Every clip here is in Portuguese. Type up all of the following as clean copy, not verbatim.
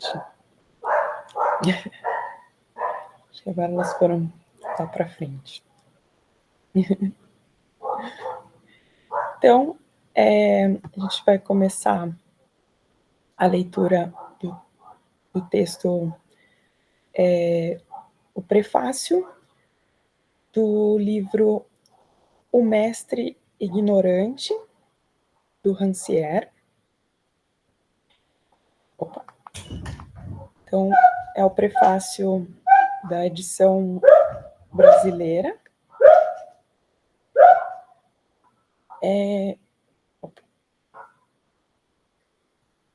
frente. Acho que agora elas foram lá para frente. Então, a gente vai começar a leitura do texto, o prefácio do livro O Mestre Ignorante, do Rancière. Opa. Então, é o prefácio da edição brasileira.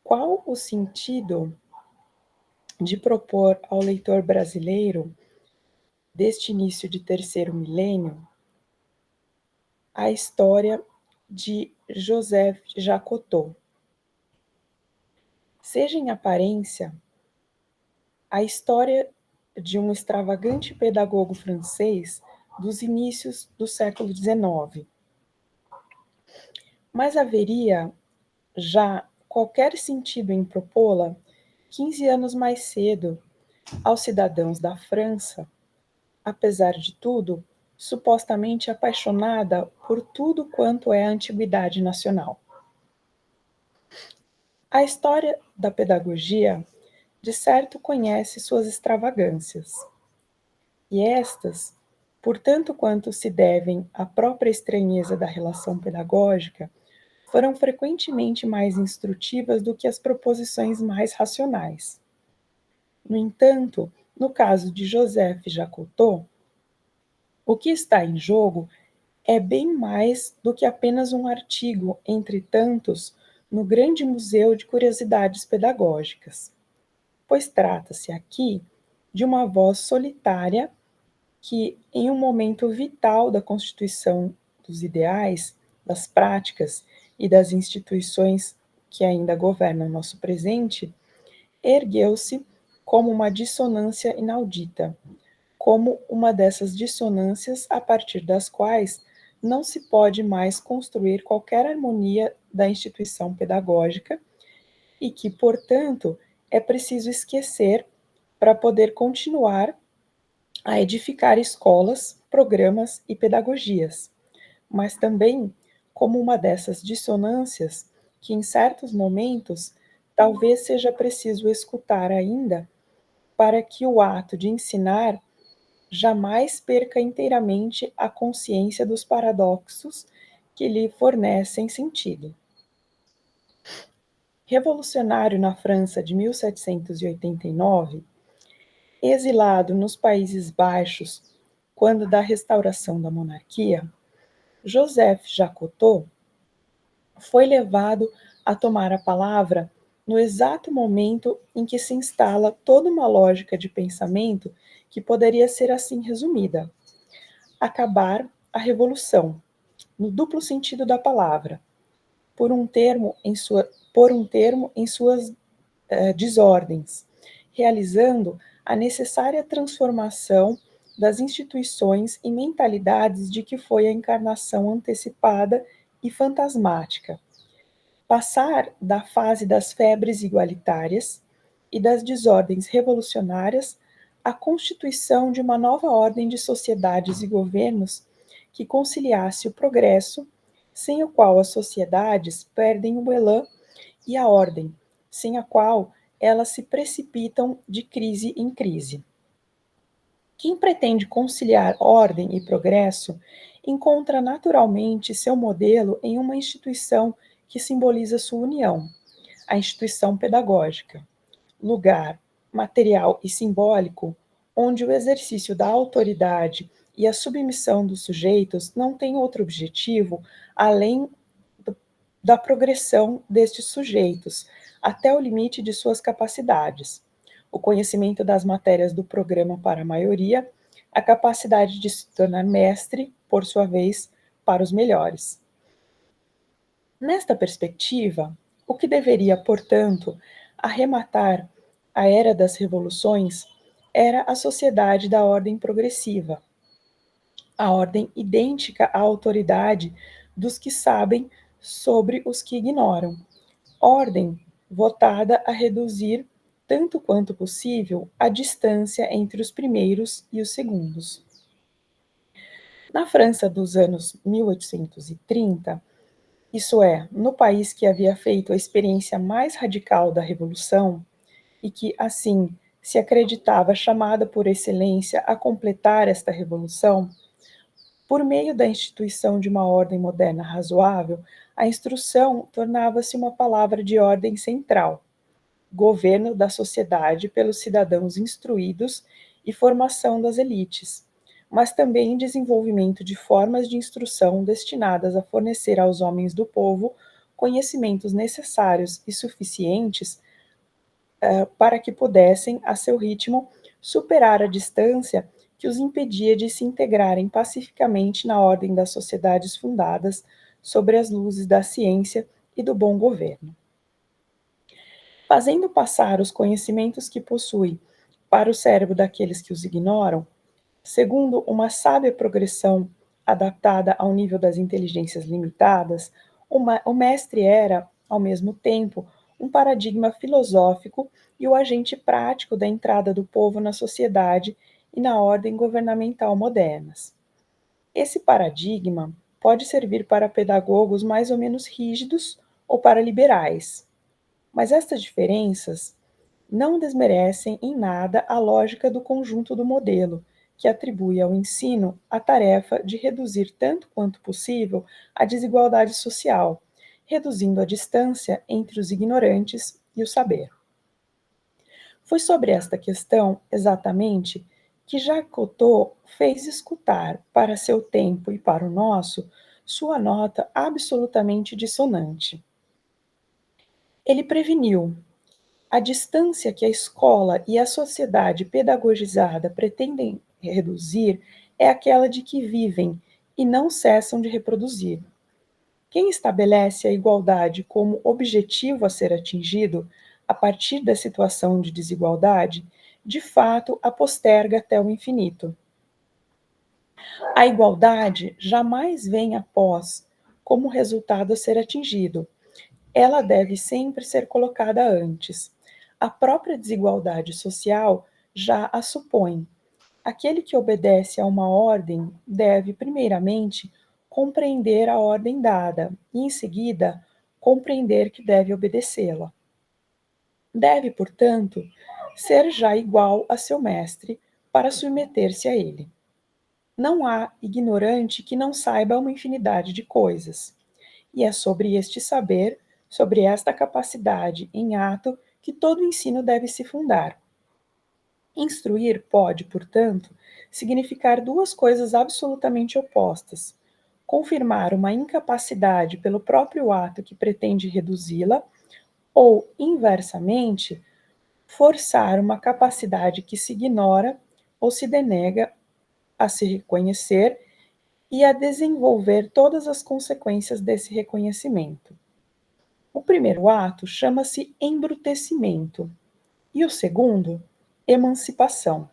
Qual o sentido de propor ao leitor brasileiro, deste início de terceiro milênio, a história de Joseph Jacotot? Seja em aparência, a história de um extravagante pedagogo francês dos inícios do século XIX. Mas haveria já qualquer sentido em propô-la 15 anos mais cedo aos cidadãos da França, apesar de tudo, supostamente apaixonada por tudo quanto é a antiguidade nacional. A história da pedagogia, de certo, conhece suas extravagâncias. E estas, por tanto quanto se devem à própria estranheza da relação pedagógica, foram frequentemente mais instrutivas do que as proposições mais racionais. No entanto, no caso de Joseph Jacotot, o que está em jogo é bem mais do que apenas um artigo entre tantos no grande museu de curiosidades pedagógicas, pois trata-se aqui de uma voz solitária que, em um momento vital da constituição dos ideais, das práticas e das instituições que ainda governam nosso presente, ergueu-se como uma dissonância inaudita, como uma dessas dissonâncias a partir das quais não se pode mais construir qualquer harmonia da instituição pedagógica e que, portanto, é preciso esquecer para poder continuar a edificar escolas, programas e pedagogias, mas também como uma dessas dissonâncias que, em certos momentos, talvez seja preciso escutar ainda para que o ato de ensinar jamais perca inteiramente a consciência dos paradoxos que lhe fornecem sentido. Revolucionário na França de 1789, exilado nos Países Baixos quando da restauração da monarquia, Joseph Jacotot foi levado a tomar a palavra no exato momento em que se instala toda uma lógica de pensamento que poderia ser assim resumida: acabar a revolução, no duplo sentido da palavra, por um termo em suas desordens, realizando a necessária transformação das instituições e mentalidades de que foi a encarnação antecipada e fantasmática. Passar da fase das febres igualitárias e das desordens revolucionárias à constituição de uma nova ordem de sociedades e governos que conciliasse o progresso, sem o qual as sociedades perdem o elan, e a ordem, sem a qual elas se precipitam de crise em crise. Quem pretende conciliar ordem e progresso encontra naturalmente seu modelo em uma instituição que simboliza sua união, a instituição pedagógica, lugar material e simbólico onde o exercício da autoridade e a submissão dos sujeitos não tem outro objetivo além da progressão destes sujeitos até o limite de suas capacidades, o conhecimento das matérias do programa para a maioria, a capacidade de se tornar mestre, por sua vez, para os melhores. Nesta perspectiva, o que deveria, portanto, arrematar a era das revoluções era a sociedade da ordem progressiva, a ordem idêntica à autoridade dos que sabem sobre os que ignoram, ordem votada a reduzir tanto quanto possível, a distância entre os primeiros e os segundos. Na França dos anos 1830, isso é, no país que havia feito a experiência mais radical da Revolução e que, assim, se acreditava chamada por excelência a completar esta revolução, por meio da instituição de uma ordem moderna razoável, a instrução tornava-se uma palavra de ordem central, governo da sociedade pelos cidadãos instruídos e formação das elites, mas também desenvolvimento de formas de instrução destinadas a fornecer aos homens do povo conhecimentos necessários e suficientes para que pudessem, a seu ritmo, superar a distância que os impedia de se integrarem pacificamente na ordem das sociedades fundadas sobre as luzes da ciência e do bom governo. Fazendo passar os conhecimentos que possui para o cérebro daqueles que os ignoram, segundo uma sábia progressão adaptada ao nível das inteligências limitadas, o mestre era, ao mesmo tempo, um paradigma filosófico e o agente prático da entrada do povo na sociedade e na ordem governamental modernas. Esse paradigma pode servir para pedagogos mais ou menos rígidos ou para liberais, mas estas diferenças não desmerecem em nada a lógica do conjunto do modelo, que atribui ao ensino a tarefa de reduzir tanto quanto possível a desigualdade social, reduzindo a distância entre os ignorantes e o saber. Foi sobre esta questão, exatamente, que Jacques Cousteau fez escutar, para seu tempo e para o nosso, sua nota absolutamente dissonante. Ele preveniu: a distância que a escola e a sociedade pedagogizada pretendem reduzir é aquela de que vivem e não cessam de reproduzir. Quem estabelece a igualdade como objetivo a ser atingido a partir da situação de desigualdade, de fato a posterga até o infinito. A igualdade jamais vem após, como resultado a ser atingido. Ela deve sempre ser colocada antes. A própria desigualdade social já a supõe. Aquele que obedece a uma ordem deve, primeiramente, compreender a ordem dada e, em seguida, compreender que deve obedecê-la. Deve, portanto, ser já igual a seu mestre para submeter-se a ele. Não há ignorante que não saiba uma infinidade de coisas, e é sobre este saber, sobre esta capacidade em ato, que todo ensino deve se fundar. Instruir pode, portanto, significar duas coisas absolutamente opostas: confirmar uma incapacidade pelo próprio ato que pretende reduzi-la, ou, inversamente, forçar uma capacidade que se ignora ou se denega a se reconhecer e a desenvolver todas as consequências desse reconhecimento. O primeiro ato chama-se embrutecimento e o segundo, emancipação.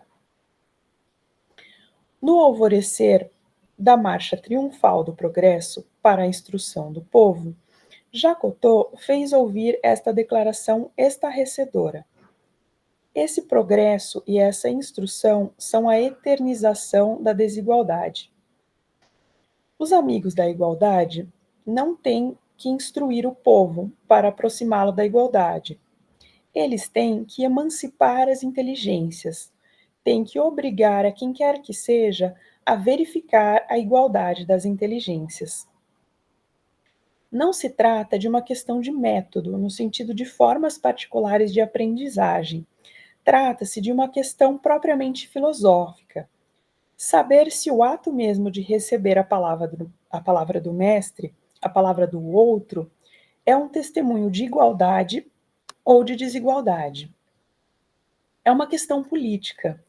No alvorecer da marcha triunfal do progresso para a instrução do povo, Jacotot fez ouvir esta declaração estarrecedora: esse progresso e essa instrução são a eternização da desigualdade. Os amigos da igualdade não têm que instruir o povo para aproximá-lo da igualdade. Eles têm que emancipar as inteligências, têm que obrigar a quem quer que seja a verificar a igualdade das inteligências. Não se trata de uma questão de método, no sentido de formas particulares de aprendizagem. Trata-se de uma questão propriamente filosófica. Saber se o ato mesmo de receber a palavra do mestre, a palavra do outro, é um testemunho de igualdade ou de desigualdade. É uma questão política.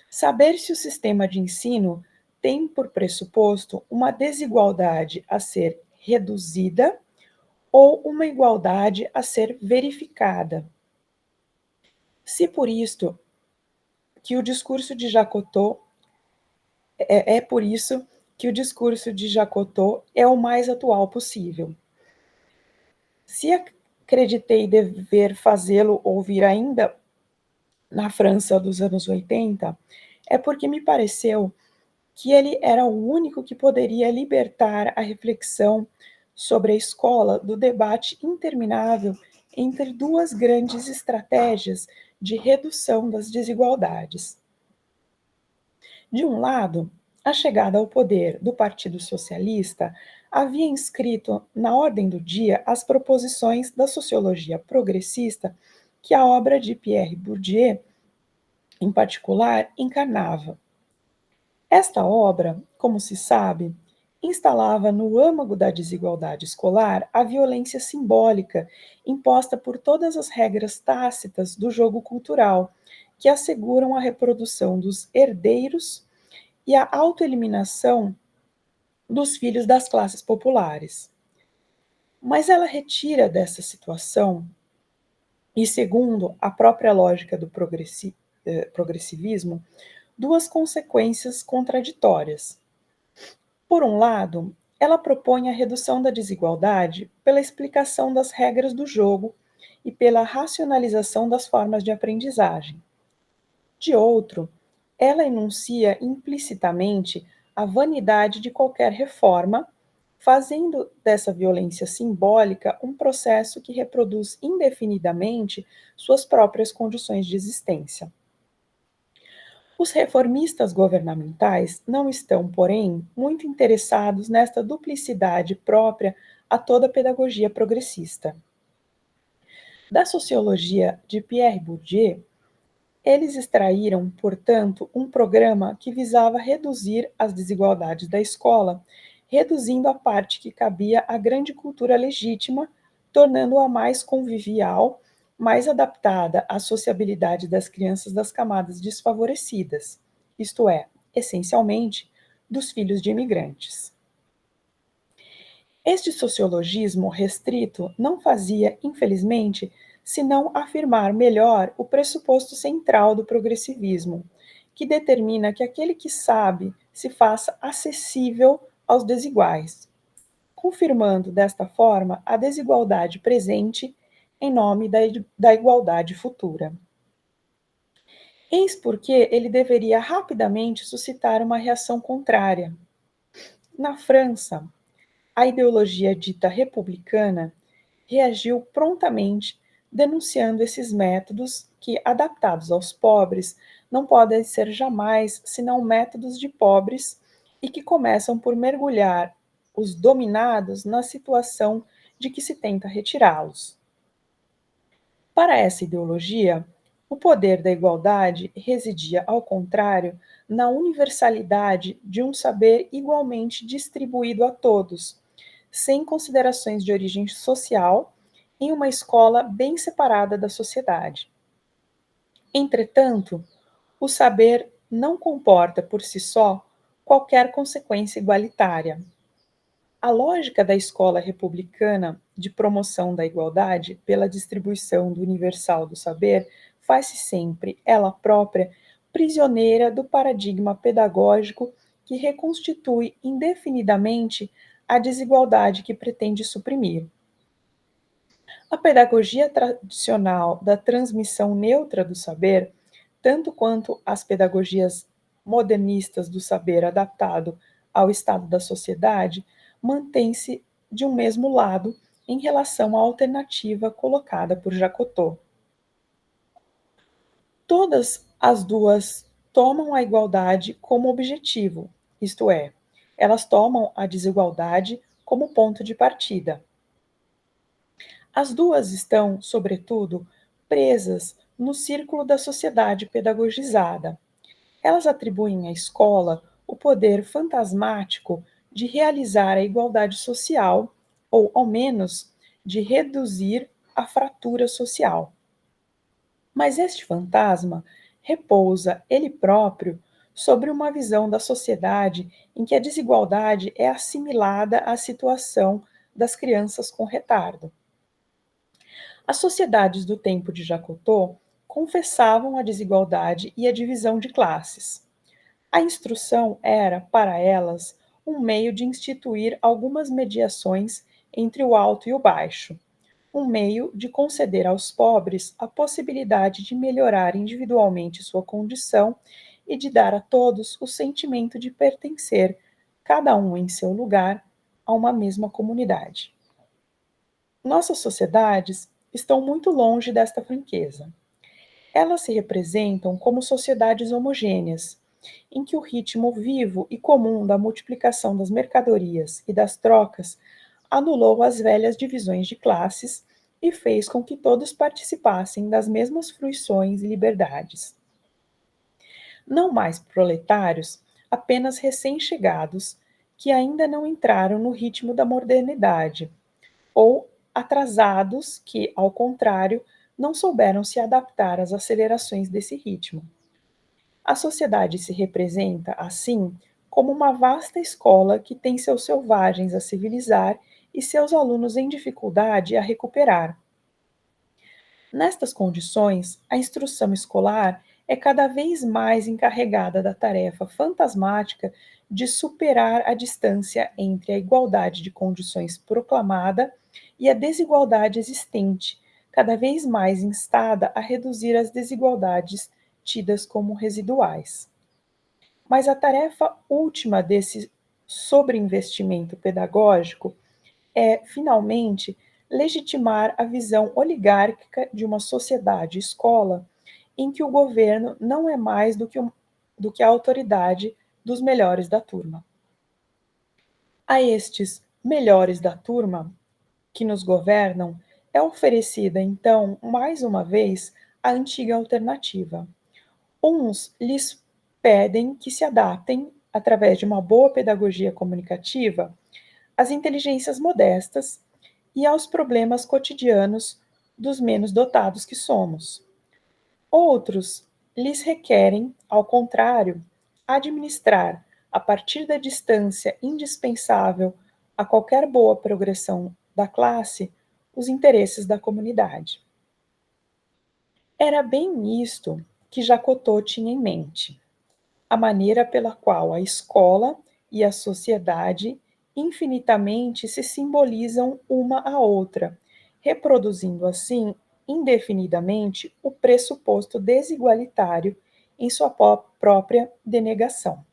Saber se o sistema de ensino tem por pressuposto uma desigualdade a ser reduzida ou uma igualdade a ser verificada. Se por isto que o discurso de Jacotot é por isso que o discurso de Jacotot é o mais atual possível. Se acreditei dever fazê-lo ouvir ainda na França dos anos 80, é porque me pareceu que ele era o único que poderia libertar a reflexão sobre a escola do debate interminável entre duas grandes estratégias de redução das desigualdades. De um lado, a chegada ao poder do Partido Socialista havia inscrito na ordem do dia as proposições da sociologia progressista que a obra de Pierre Bourdieu, em particular, encarnava. Esta obra, como se sabe, instalava no âmago da desigualdade escolar a violência simbólica imposta por todas as regras tácitas do jogo cultural, que asseguram a reprodução dos herdeiros e a autoeliminação dos filhos das classes populares. Mas ela retira dessa situação, e segundo a própria lógica do progressivismo, duas consequências contraditórias. Por um lado, ela propõe a redução da desigualdade pela explicação das regras do jogo e pela racionalização das formas de aprendizagem. De outro, ela enuncia implicitamente a vanidade de qualquer reforma, fazendo dessa violência simbólica um processo que reproduz indefinidamente suas próprias condições de existência. Os reformistas governamentais não estão, porém, muito interessados nesta duplicidade própria a toda pedagogia progressista. Da sociologia de Pierre Bourdieu, eles extraíram, portanto, um programa que visava reduzir as desigualdades da escola, reduzindo a parte que cabia à grande cultura legítima, tornando-a mais convivial, mais adaptada à sociabilidade das crianças das camadas desfavorecidas, isto é, essencialmente, dos filhos de imigrantes. Este sociologismo restrito não fazia, infelizmente, senão afirmar melhor o pressuposto central do progressivismo, que determina que aquele que sabe se faça acessível aos desiguais, confirmando desta forma a desigualdade presente em nome da igualdade futura. Eis porque ele deveria rapidamente suscitar uma reação contrária. Na França, a ideologia dita republicana reagiu prontamente, denunciando esses métodos que, adaptados aos pobres, não podem ser jamais senão métodos de pobres e que começam por mergulhar os dominados na situação de que se tenta retirá-los. Para essa ideologia, o poder da igualdade residia, ao contrário, na universalidade de um saber igualmente distribuído a todos, sem considerações de origem social, em uma escola bem separada da sociedade. Entretanto, o saber não comporta por si só qualquer consequência igualitária. A lógica da escola republicana de promoção da igualdade pela distribuição do universal do saber faz-se sempre, ela própria, prisioneira do paradigma pedagógico que reconstitui indefinidamente a desigualdade que pretende suprimir. A pedagogia tradicional da transmissão neutra do saber, tanto quanto as pedagogias modernistas do saber adaptado ao estado da sociedade, mantém-se de um mesmo lado em relação à alternativa colocada por Jacotot. Todas as duas tomam a igualdade como objetivo, isto é, elas tomam a desigualdade como ponto de partida. As duas estão, sobretudo, presas no círculo da sociedade pedagogizada. Elas atribuem à escola o poder fantasmático de realizar a igualdade social, ou, ao menos, de reduzir a fratura social. Mas este fantasma repousa, ele próprio, sobre uma visão da sociedade em que a desigualdade é assimilada à situação das crianças com retardo. As sociedades do tempo de Jacotot confessavam a desigualdade e a divisão de classes. A instrução era, para elas, um meio de instituir algumas mediações entre o alto e o baixo. um meio de conceder aos pobres a possibilidade de melhorar individualmente sua condição e de dar a todos o sentimento de pertencer, cada um em seu lugar, a uma mesma comunidade. Nossas sociedades estão muito longe desta franqueza. Elas se representam como sociedades homogêneas, em que o ritmo vivo e comum da multiplicação das mercadorias e das trocas anulou as velhas divisões de classes e fez com que todos participassem das mesmas fruições e liberdades. Não mais proletários, apenas recém-chegados, que ainda não entraram no ritmo da modernidade, ou atrasados que, ao contrário, não souberam se adaptar às acelerações desse ritmo. A sociedade se representa, assim, como uma vasta escola que tem seus selvagens a civilizar e seus alunos em dificuldade a recuperar. Nestas condições, a instrução escolar é cada vez mais encarregada da tarefa fantasmática de superar a distância entre a igualdade de condições proclamada e a desigualdade existente, cada vez mais instada a reduzir as desigualdades tidas como residuais. Mas a tarefa última desse sobreinvestimento pedagógico é, finalmente, legitimar a visão oligárquica de uma sociedade-escola em que o governo não é mais do que a autoridade dos melhores da turma. A estes melhores da turma que nos governam é oferecida, então, mais uma vez, a antiga alternativa. Uns lhes pedem que se adaptem, através de uma boa pedagogia comunicativa, às inteligências modestas e aos problemas cotidianos dos menos dotados que somos. Outros lhes requerem, ao contrário, administrar, a partir da distância indispensável a qualquer boa progressão da classe, os interesses da comunidade. Era bem isto que Jacotot tinha em mente, a maneira pela qual a escola e a sociedade infinitamente se simbolizam uma à outra, reproduzindo assim indefinidamente o pressuposto desigualitário em sua própria denegação.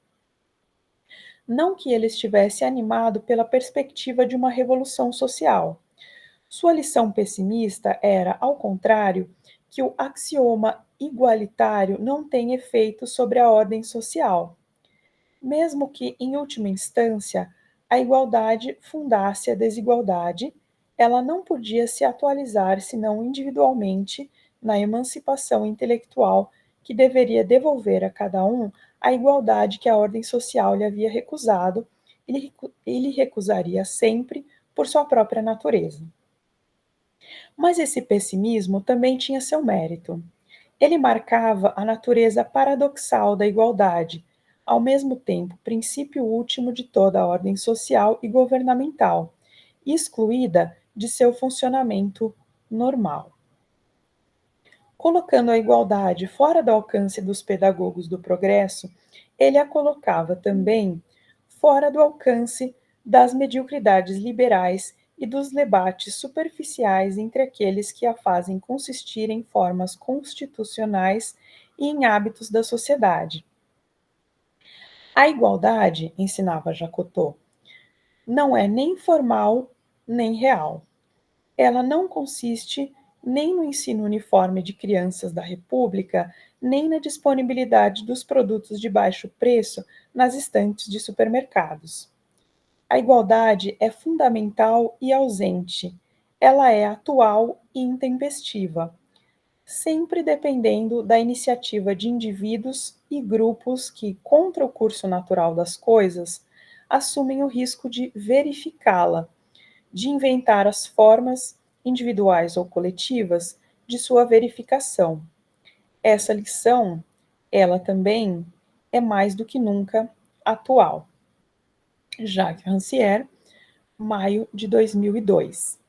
Não que ele estivesse animado pela perspectiva de uma revolução social. Sua lição pessimista era, ao contrário, que o axioma igualitário não tem efeito sobre a ordem social, mesmo que, em última instância, a igualdade fundasse a desigualdade, ela não podia se atualizar senão individualmente na emancipação intelectual que deveria devolver a cada um a igualdade que a ordem social lhe havia recusado e lhe recusaria sempre por sua própria natureza. Mas esse pessimismo também tinha seu mérito. Ele marcava a natureza paradoxal da igualdade, ao mesmo tempo princípio último de toda a ordem social e governamental, excluída de seu funcionamento normal. Colocando a igualdade fora do alcance dos pedagogos do progresso, ele a colocava também fora do alcance das mediocridades liberais e dos debates superficiais entre aqueles que a fazem consistir em formas constitucionais e em hábitos da sociedade. A igualdade, ensinava Jacotot, não é nem formal nem real. Ela não consiste nem no ensino uniforme de crianças da República, nem na disponibilidade dos produtos de baixo preço nas estantes de supermercados. A igualdade é fundamental e ausente. Ela é atual e intempestiva, sempre dependendo da iniciativa de indivíduos e grupos que, contra o curso natural das coisas, assumem o risco de verificá-la, de inventar as formas, individuais ou coletivas, de sua verificação. Essa lição, ela também é mais do que nunca atual. Jacques Rancière, maio de 2002.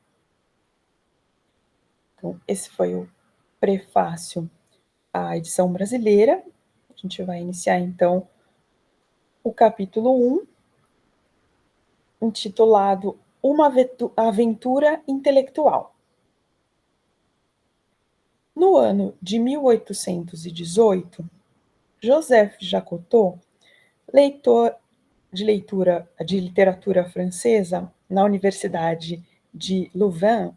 Então, esse foi o prefácio à edição brasileira. A gente vai iniciar, então, o capítulo 1, intitulado Uma Aventura Intelectual. No ano de 1818, Joseph Jacotot, leitor de literatura francesa na Universidade de Louvain,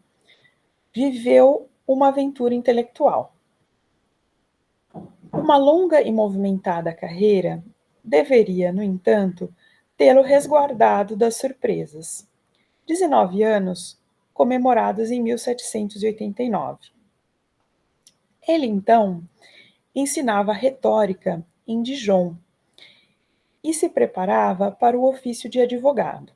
viveu uma aventura intelectual. Uma longa e movimentada carreira deveria, no entanto, tê-lo resguardado das surpresas. 19 anos, comemorados em 1789. Ele, então, ensinava retórica em Dijon e se preparava para o ofício de advogado.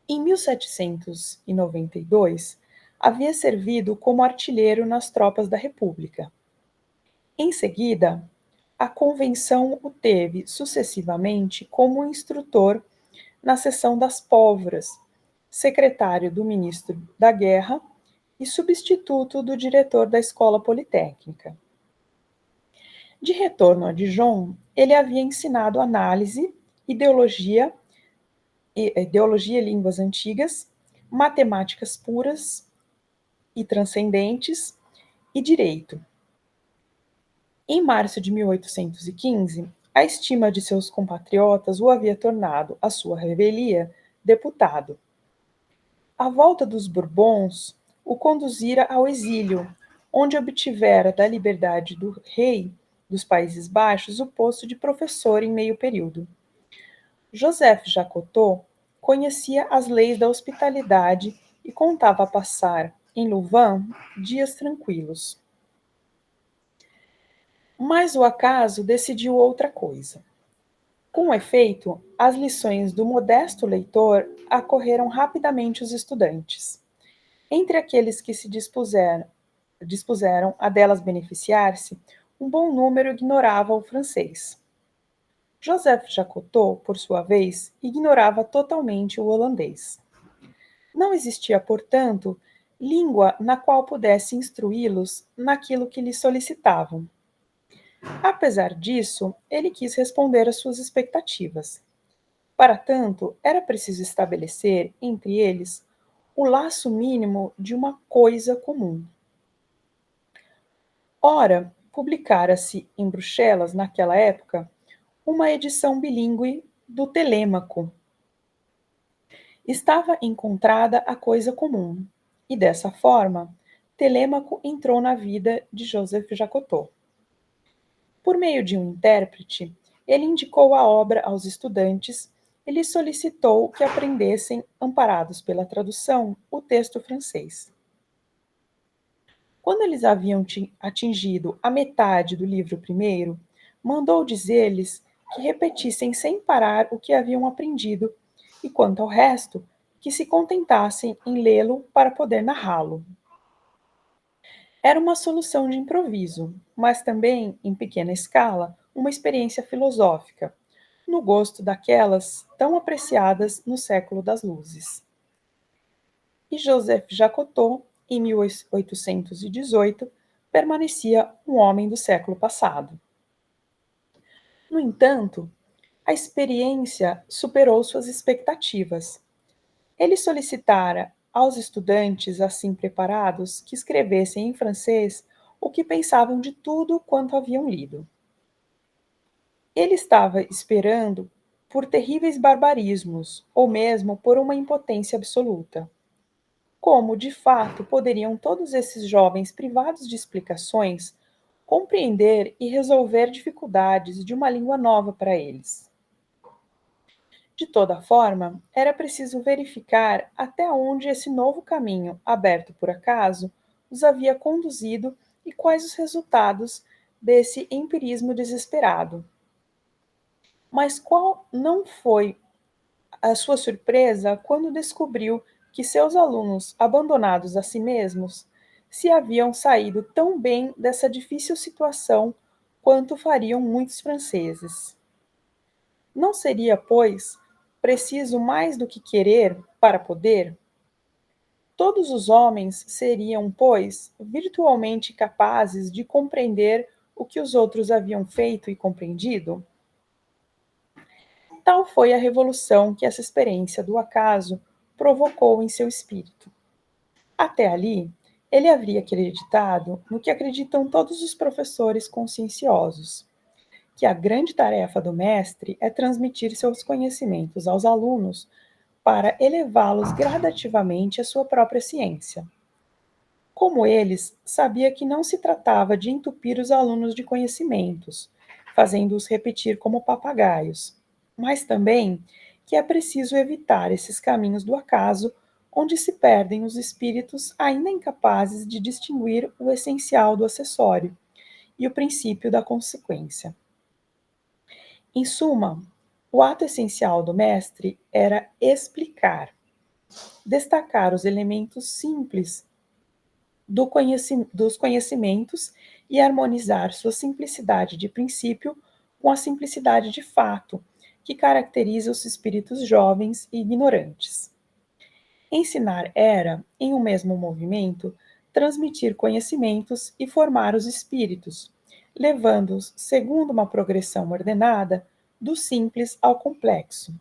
Em 1792, havia servido como artilheiro nas tropas da República. Em seguida, a Convenção o teve sucessivamente como instrutor na seção das pólvoras, secretário do ministro da Guerra e substituto do diretor da Escola Politécnica. De retorno a Dijon, ele havia ensinado análise, ideologia e línguas antigas, matemáticas puras e transcendentes e direito. Em março de 1815, a estima de seus compatriotas o havia tornado, à sua revelia, deputado. A volta dos Bourbons o conduzira ao exílio, onde obtivera da liberdade do rei dos Países Baixos o posto de professor em meio período. Joseph Jacotot conhecia as leis da hospitalidade e contava passar, em Louvain, dias tranquilos. Mas o acaso decidiu outra coisa. Com efeito, as lições do modesto leitor acorreram rapidamente os estudantes. Entre aqueles que se dispuseram a delas beneficiar-se, um bom número ignorava o francês. Joseph Jacotot, por sua vez, ignorava totalmente o holandês. Não existia, portanto, língua na qual pudesse instruí-los naquilo que lhe solicitavam. Apesar disso, ele quis responder às suas expectativas. Para tanto, era preciso estabelecer entre eles o laço mínimo de uma coisa comum. Ora, publicara-se em Bruxelas, naquela época, uma edição bilíngue do Telêmaco. Estava encontrada a coisa comum, e dessa forma, Telêmaco entrou na vida de Joseph Jacotot. Por meio de um intérprete, ele indicou a obra aos estudantes e lhes solicitou que aprendessem, amparados pela tradução, o texto francês. Quando eles haviam atingido a metade do livro primeiro, mandou dizer-lhes que repetissem sem parar o que haviam aprendido, e quanto ao resto, que se contentassem em lê-lo para poder narrá-lo. Era uma solução de improviso, mas também, em pequena escala, uma experiência filosófica, no gosto daquelas tão apreciadas no século das luzes. E Joseph Jacotot, em 1818, permanecia um homem do século passado. No entanto, a experiência superou suas expectativas. Ele solicitara aos estudantes assim preparados que escrevessem em francês o que pensavam de tudo quanto haviam lido. Ele estava esperando por terríveis barbarismos, ou mesmo por uma impotência absoluta. Como, de fato, poderiam todos esses jovens privados de explicações compreender e resolver dificuldades de uma língua nova para eles? De toda forma, era preciso verificar até onde esse novo caminho, aberto por acaso, os havia conduzido e quais os resultados desse empirismo desesperado. Mas qual não foi a sua surpresa quando descobriu que seus alunos, abandonados a si mesmos, se haviam saído tão bem dessa difícil situação quanto fariam muitos franceses. Não seria, pois, preciso mais do que querer para poder? Todos os homens seriam, pois, virtualmente capazes de compreender o que os outros haviam feito e compreendido? Tal foi a revolução que essa experiência do acaso provocou em seu espírito. Até ali, Ele havia acreditado no que acreditam todos os professores conscienciosos, que a grande tarefa do mestre é transmitir seus conhecimentos aos alunos para elevá-los gradativamente à sua própria ciência. Como eles, sabia que não se tratava de entupir os alunos de conhecimentos, fazendo-os repetir como papagaios, mas também que é preciso evitar esses caminhos do acaso, onde se perdem os espíritos ainda incapazes de distinguir o essencial do acessório e o princípio da consequência. Em suma, o ato essencial do mestre era explicar, destacar os elementos simples dos conhecimentos e harmonizar sua simplicidade de princípio com a simplicidade de fato, que caracteriza os espíritos jovens e ignorantes. Ensinar era, em um mesmo movimento, transmitir conhecimentos e formar os espíritos, levando-os, segundo uma progressão ordenada, do simples ao complexo.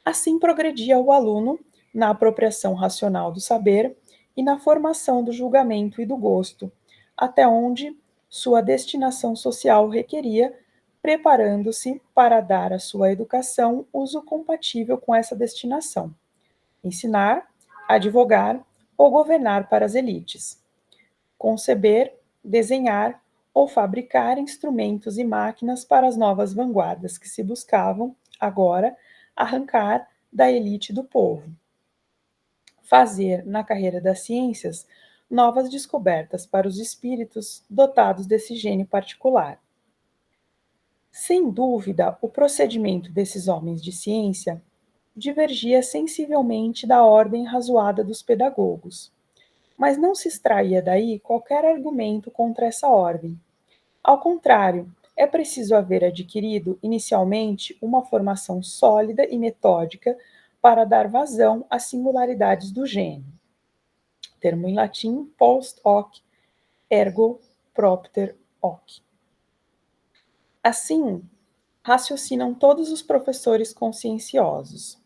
Assim progredia o aluno na apropriação racional do saber e na formação do julgamento e do gosto, até onde sua destinação social requeria, preparando-se para dar à sua educação uso compatível com essa destinação: ensinar, advogar ou governar para as elites, conceber, desenhar ou fabricar instrumentos e máquinas para as novas vanguardas que se buscavam, agora, arrancar da elite do povo. Fazer, na carreira das ciências, novas descobertas para os espíritos dotados desse gênio particular. Sem dúvida, o procedimento desses homens de ciência divergia sensivelmente da ordem razoada dos pedagogos, mas não se extraía daí qualquer argumento contra essa ordem. Ao contrário, é preciso haver adquirido inicialmente uma formação sólida e metódica para dar vazão às singularidades do gênio. Termo em latim post hoc, ergo propter hoc. Assim, raciocinam todos os professores conscienciosos.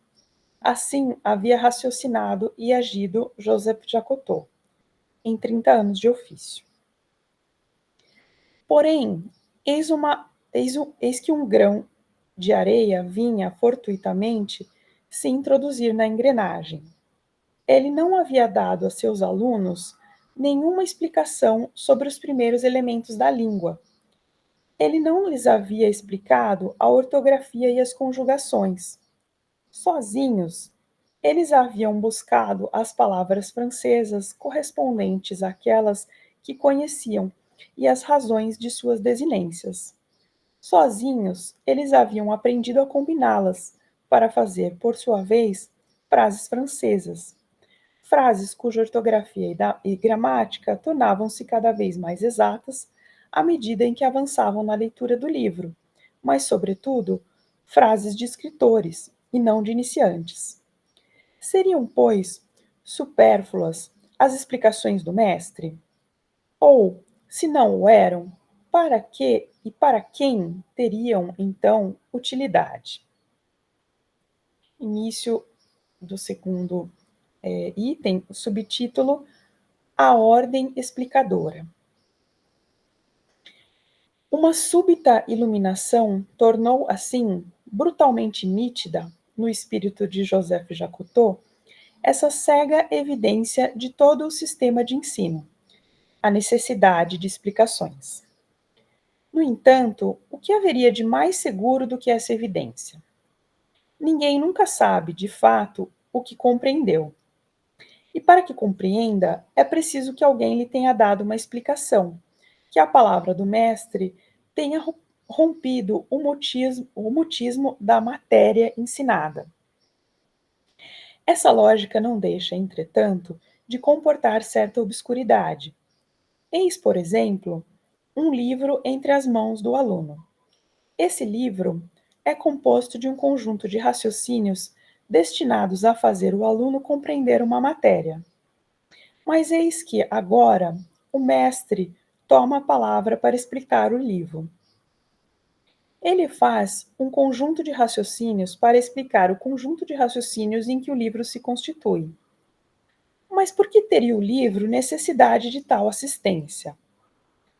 Assim havia raciocinado e agido Joseph Jacotot, em 30 anos de ofício. Porém, eis que um grão de areia vinha fortuitamente se introduzir na engrenagem. Ele não havia dado a seus alunos nenhuma explicação sobre os primeiros elementos da língua. Ele não lhes havia explicado a ortografia e as conjugações. Sozinhos, eles haviam buscado as palavras francesas correspondentes àquelas que conheciam e as razões de suas desinências. Sozinhos, eles haviam aprendido a combiná-las para fazer, por sua vez, frases francesas. Frases cuja ortografia e gramática tornavam-se cada vez mais exatas à medida em que avançavam na leitura do livro, mas, sobretudo, frases de escritores e não de iniciantes. Seriam, pois, supérfluas as explicações do mestre? Ou, se não o eram, para que e para quem teriam, então, utilidade? Início do segundo item, o subtítulo A Ordem Explicadora. Uma súbita iluminação tornou, assim, brutalmente nítida, no espírito de Joseph Jacotot, essa cega evidência de todo o sistema de ensino, a necessidade de explicações. No entanto, o que haveria de mais seguro do que essa evidência? Ninguém nunca sabe, de fato, o que compreendeu. E para que compreenda, é preciso que alguém lhe tenha dado uma explicação, que a palavra do mestre tenha rompido o mutismo da matéria ensinada. Essa lógica não deixa, entretanto, de comportar certa obscuridade. Eis, por exemplo, um livro entre as mãos do aluno. Esse livro é composto de um conjunto de raciocínios destinados a fazer o aluno compreender uma matéria. Mas eis que, agora, o mestre toma a palavra para explicar o livro. Ele faz um conjunto de raciocínios para explicar o conjunto de raciocínios em que o livro se constitui. Mas por que teria o livro necessidade de tal assistência?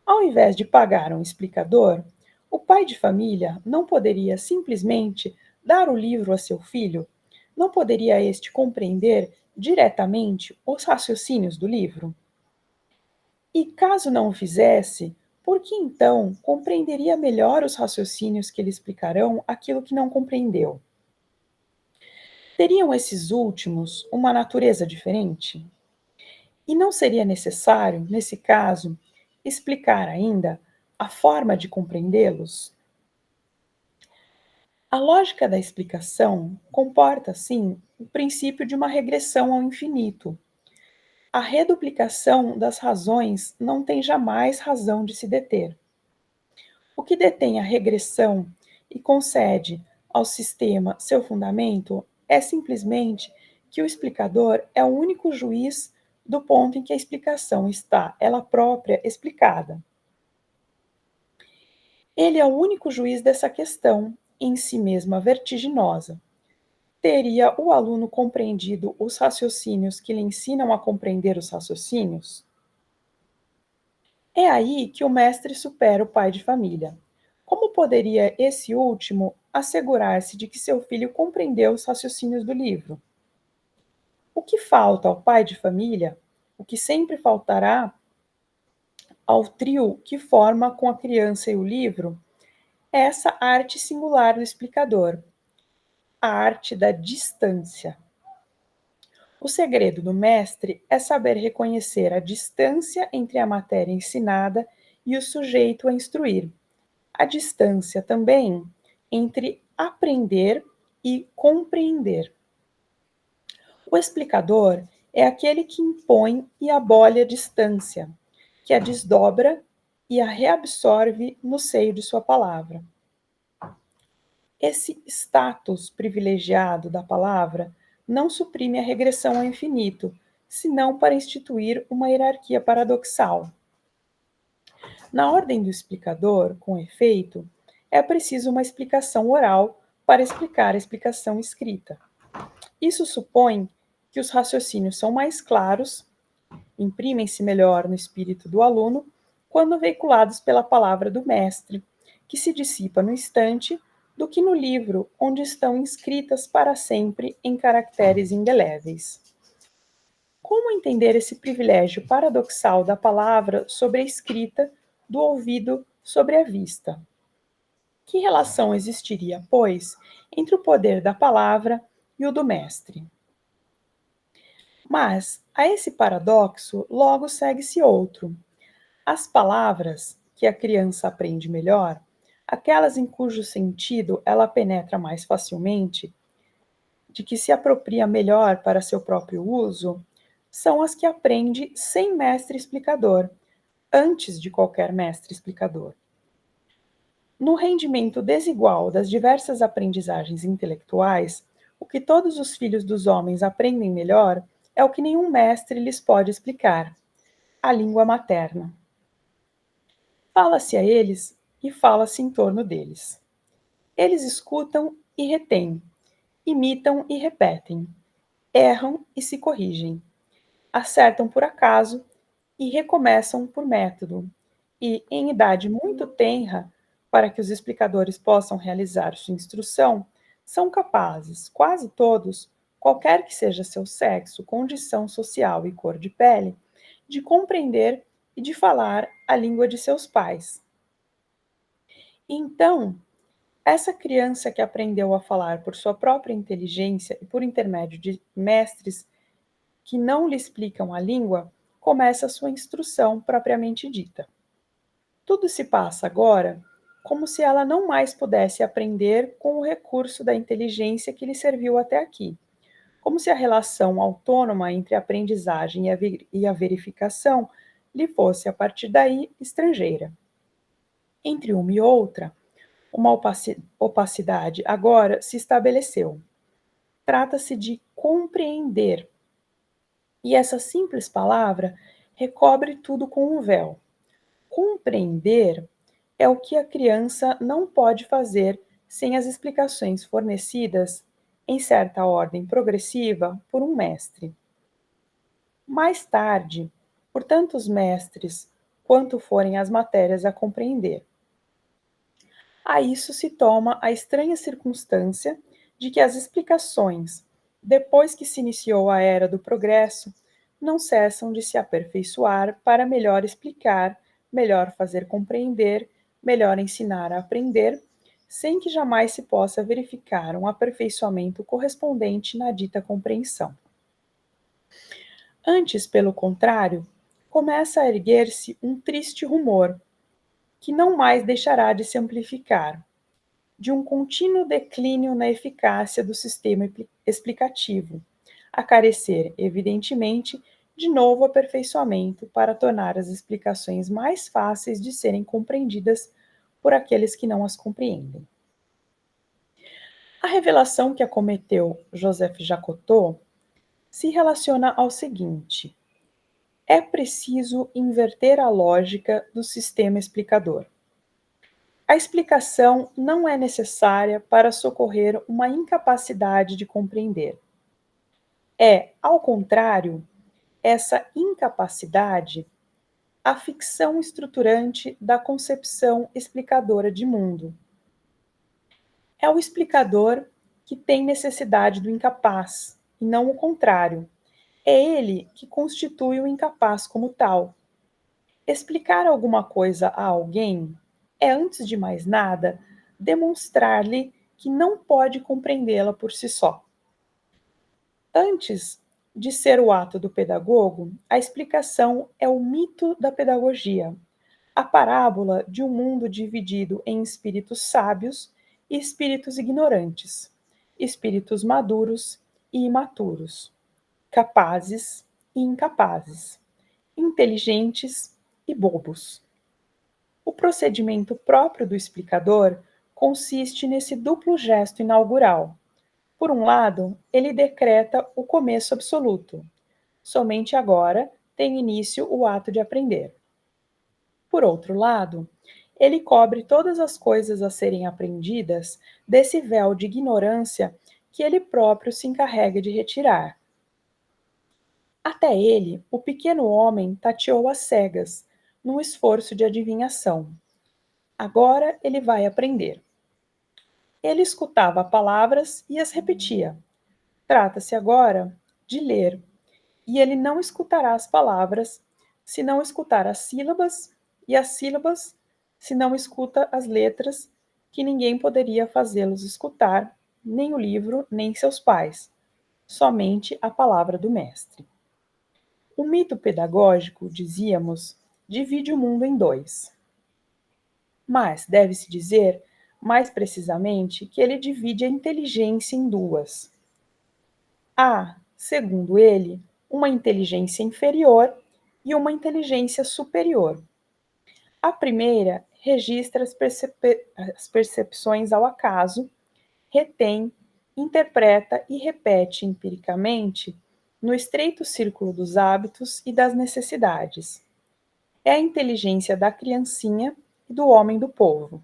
Ao invés de pagar um explicador, o pai de família não poderia simplesmente dar o livro a seu filho? Não poderia este compreender diretamente os raciocínios do livro? E caso não o fizesse, por que então compreenderia melhor os raciocínios que lhe explicarão aquilo que não compreendeu? Teriam esses últimos uma natureza diferente? E não seria necessário, nesse caso, explicar ainda a forma de compreendê-los? A lógica da explicação comporta, assim, o princípio de uma regressão ao infinito. A reduplicação das razões não tem jamais razão de se deter. O que detém a regressão e concede ao sistema seu fundamento é simplesmente que o explicador é o único juiz do ponto em que a explicação está, ela própria, explicada. Ele é o único juiz dessa questão, em si mesma vertiginosa. Teria o aluno compreendido os raciocínios que lhe ensinam a compreender os raciocínios? É aí que o mestre supera o pai de família. Como poderia esse último assegurar-se de que seu filho compreendeu os raciocínios do livro? O que falta ao pai de família, o que sempre faltará ao trio que forma com a criança e o livro, é essa arte singular do explicador, a arte da distância. O segredo do mestre é saber reconhecer a distância entre a matéria ensinada e o sujeito a instruir. A distância também entre aprender e compreender. O explicador é aquele que impõe e abole a distância, que a desdobra e a reabsorve no seio de sua palavra. Esse status privilegiado da palavra não suprime a regressão ao infinito, senão para instituir uma hierarquia paradoxal. Na ordem do explicador, com efeito, é preciso uma explicação oral para explicar a explicação escrita. Isso supõe que os raciocínios são mais claros, imprimem-se melhor no espírito do aluno, quando veiculados pela palavra do mestre, que se dissipa no instante, do que no livro, onde estão inscritas para sempre em caracteres indeléveis. Como entender esse privilégio paradoxal da palavra sobre a escrita, do ouvido sobre a vista? Que relação existiria, pois, entre o poder da palavra e o do mestre? Mas, a esse paradoxo, logo segue-se outro. As palavras que a criança aprende melhor, aquelas em cujo sentido ela penetra mais facilmente, de que se apropria melhor para seu próprio uso, são as que aprende sem mestre explicador, antes de qualquer mestre explicador. No rendimento desigual das diversas aprendizagens intelectuais, o que todos os filhos dos homens aprendem melhor é o que nenhum mestre lhes pode explicar: a língua materna. Fala-se a eles e fala-se em torno deles. Eles escutam e retêm, imitam e repetem, erram e se corrigem, acertam por acaso e recomeçam por método, e, em idade muito tenra, para que os explicadores possam realizar sua instrução, são capazes, quase todos, qualquer que seja seu sexo, condição social e cor de pele, de compreender e de falar a língua de seus pais. Então, essa criança que aprendeu a falar por sua própria inteligência e por intermédio de mestres que não lhe explicam a língua, começa a sua instrução propriamente dita. Tudo se passa agora como se ela não mais pudesse aprender com o recurso da inteligência que lhe serviu até aqui, como se a relação autônoma entre a aprendizagem e a verificação lhe fosse, a partir daí, estrangeira. Entre uma e outra, uma opacidade agora se estabeleceu. Trata-se de compreender, e essa simples palavra recobre tudo com um véu. Compreender é o que a criança não pode fazer sem as explicações fornecidas, em certa ordem progressiva, por um mestre. mais tarde, por tantos mestres quanto forem as matérias a compreender. A isso se toma a estranha circunstância de que as explicações, depois que se iniciou a era do progresso, não cessam de se aperfeiçoar para melhor explicar, melhor fazer compreender, melhor ensinar a aprender, sem que jamais se possa verificar um aperfeiçoamento correspondente na dita compreensão. Antes, pelo contrário, começa a erguer-se um triste rumor, que não mais deixará de se amplificar, de um contínuo declínio na eficácia do sistema explicativo, a carecer, evidentemente, de novo aperfeiçoamento para tornar as explicações mais fáceis de serem compreendidas por aqueles que não as compreendem. A revelação que acometeu Joseph Jacotot se relaciona ao seguinte: é preciso inverter a lógica do sistema explicador. A explicação não é necessária para socorrer uma incapacidade de compreender. É, ao contrário, essa incapacidade a ficção estruturante da concepção explicadora de mundo. É o explicador que tem necessidade do incapaz, e não o contrário. É ele que constitui o incapaz como tal. Explicar alguma coisa a alguém é, antes de mais nada, demonstrar-lhe que não pode compreendê-la por si só. Antes de ser o ato do pedagogo, a explicação é o mito da pedagogia, a parábola de um mundo dividido em espíritos sábios e espíritos ignorantes, espíritos maduros e imaturos, capazes e incapazes, inteligentes e bobos. O procedimento próprio do explicador consiste nesse duplo gesto inaugural. Por um lado, ele decreta o começo absoluto. Somente agora tem início o ato de aprender. Por outro lado, ele cobre todas as coisas a serem aprendidas desse véu de ignorância que ele próprio se encarrega de retirar. Até ele, o pequeno homem tateou às cegas, num esforço de adivinhação. Agora ele vai aprender. Ele escutava palavras e as repetia. Trata-se agora de ler, e ele não escutará as palavras se não escutar as sílabas, e as sílabas se não escuta as letras, que ninguém poderia fazê-los escutar, nem o livro, nem seus pais, somente a palavra do mestre. O mito pedagógico, dizíamos, divide o mundo em dois. Mas deve-se dizer, mais precisamente, que ele divide a inteligência em duas. Há, segundo ele, uma inteligência inferior e uma inteligência superior. A primeira registra as percepções ao acaso, retém, interpreta e repete empiricamente no estreito círculo dos hábitos e das necessidades. É a inteligência da criancinha e do homem do povo.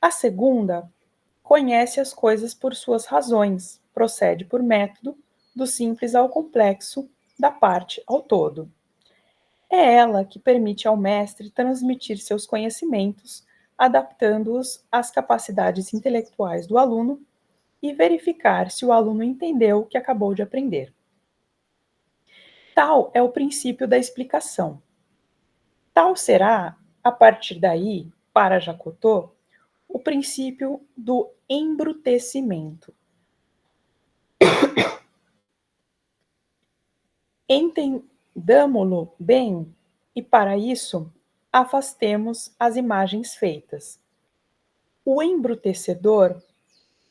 A segunda conhece as coisas por suas razões, procede por método, do simples ao complexo, da parte ao todo. É ela que permite ao mestre transmitir seus conhecimentos, adaptando-os às capacidades intelectuais do aluno e verificar se o aluno entendeu o que acabou de aprender. Tal é o princípio da explicação. Tal será, a partir daí, para Jacotot, o princípio do embrutecimento. Entendamo-lo bem e, para isso, afastemos as imagens feitas. O embrutecedor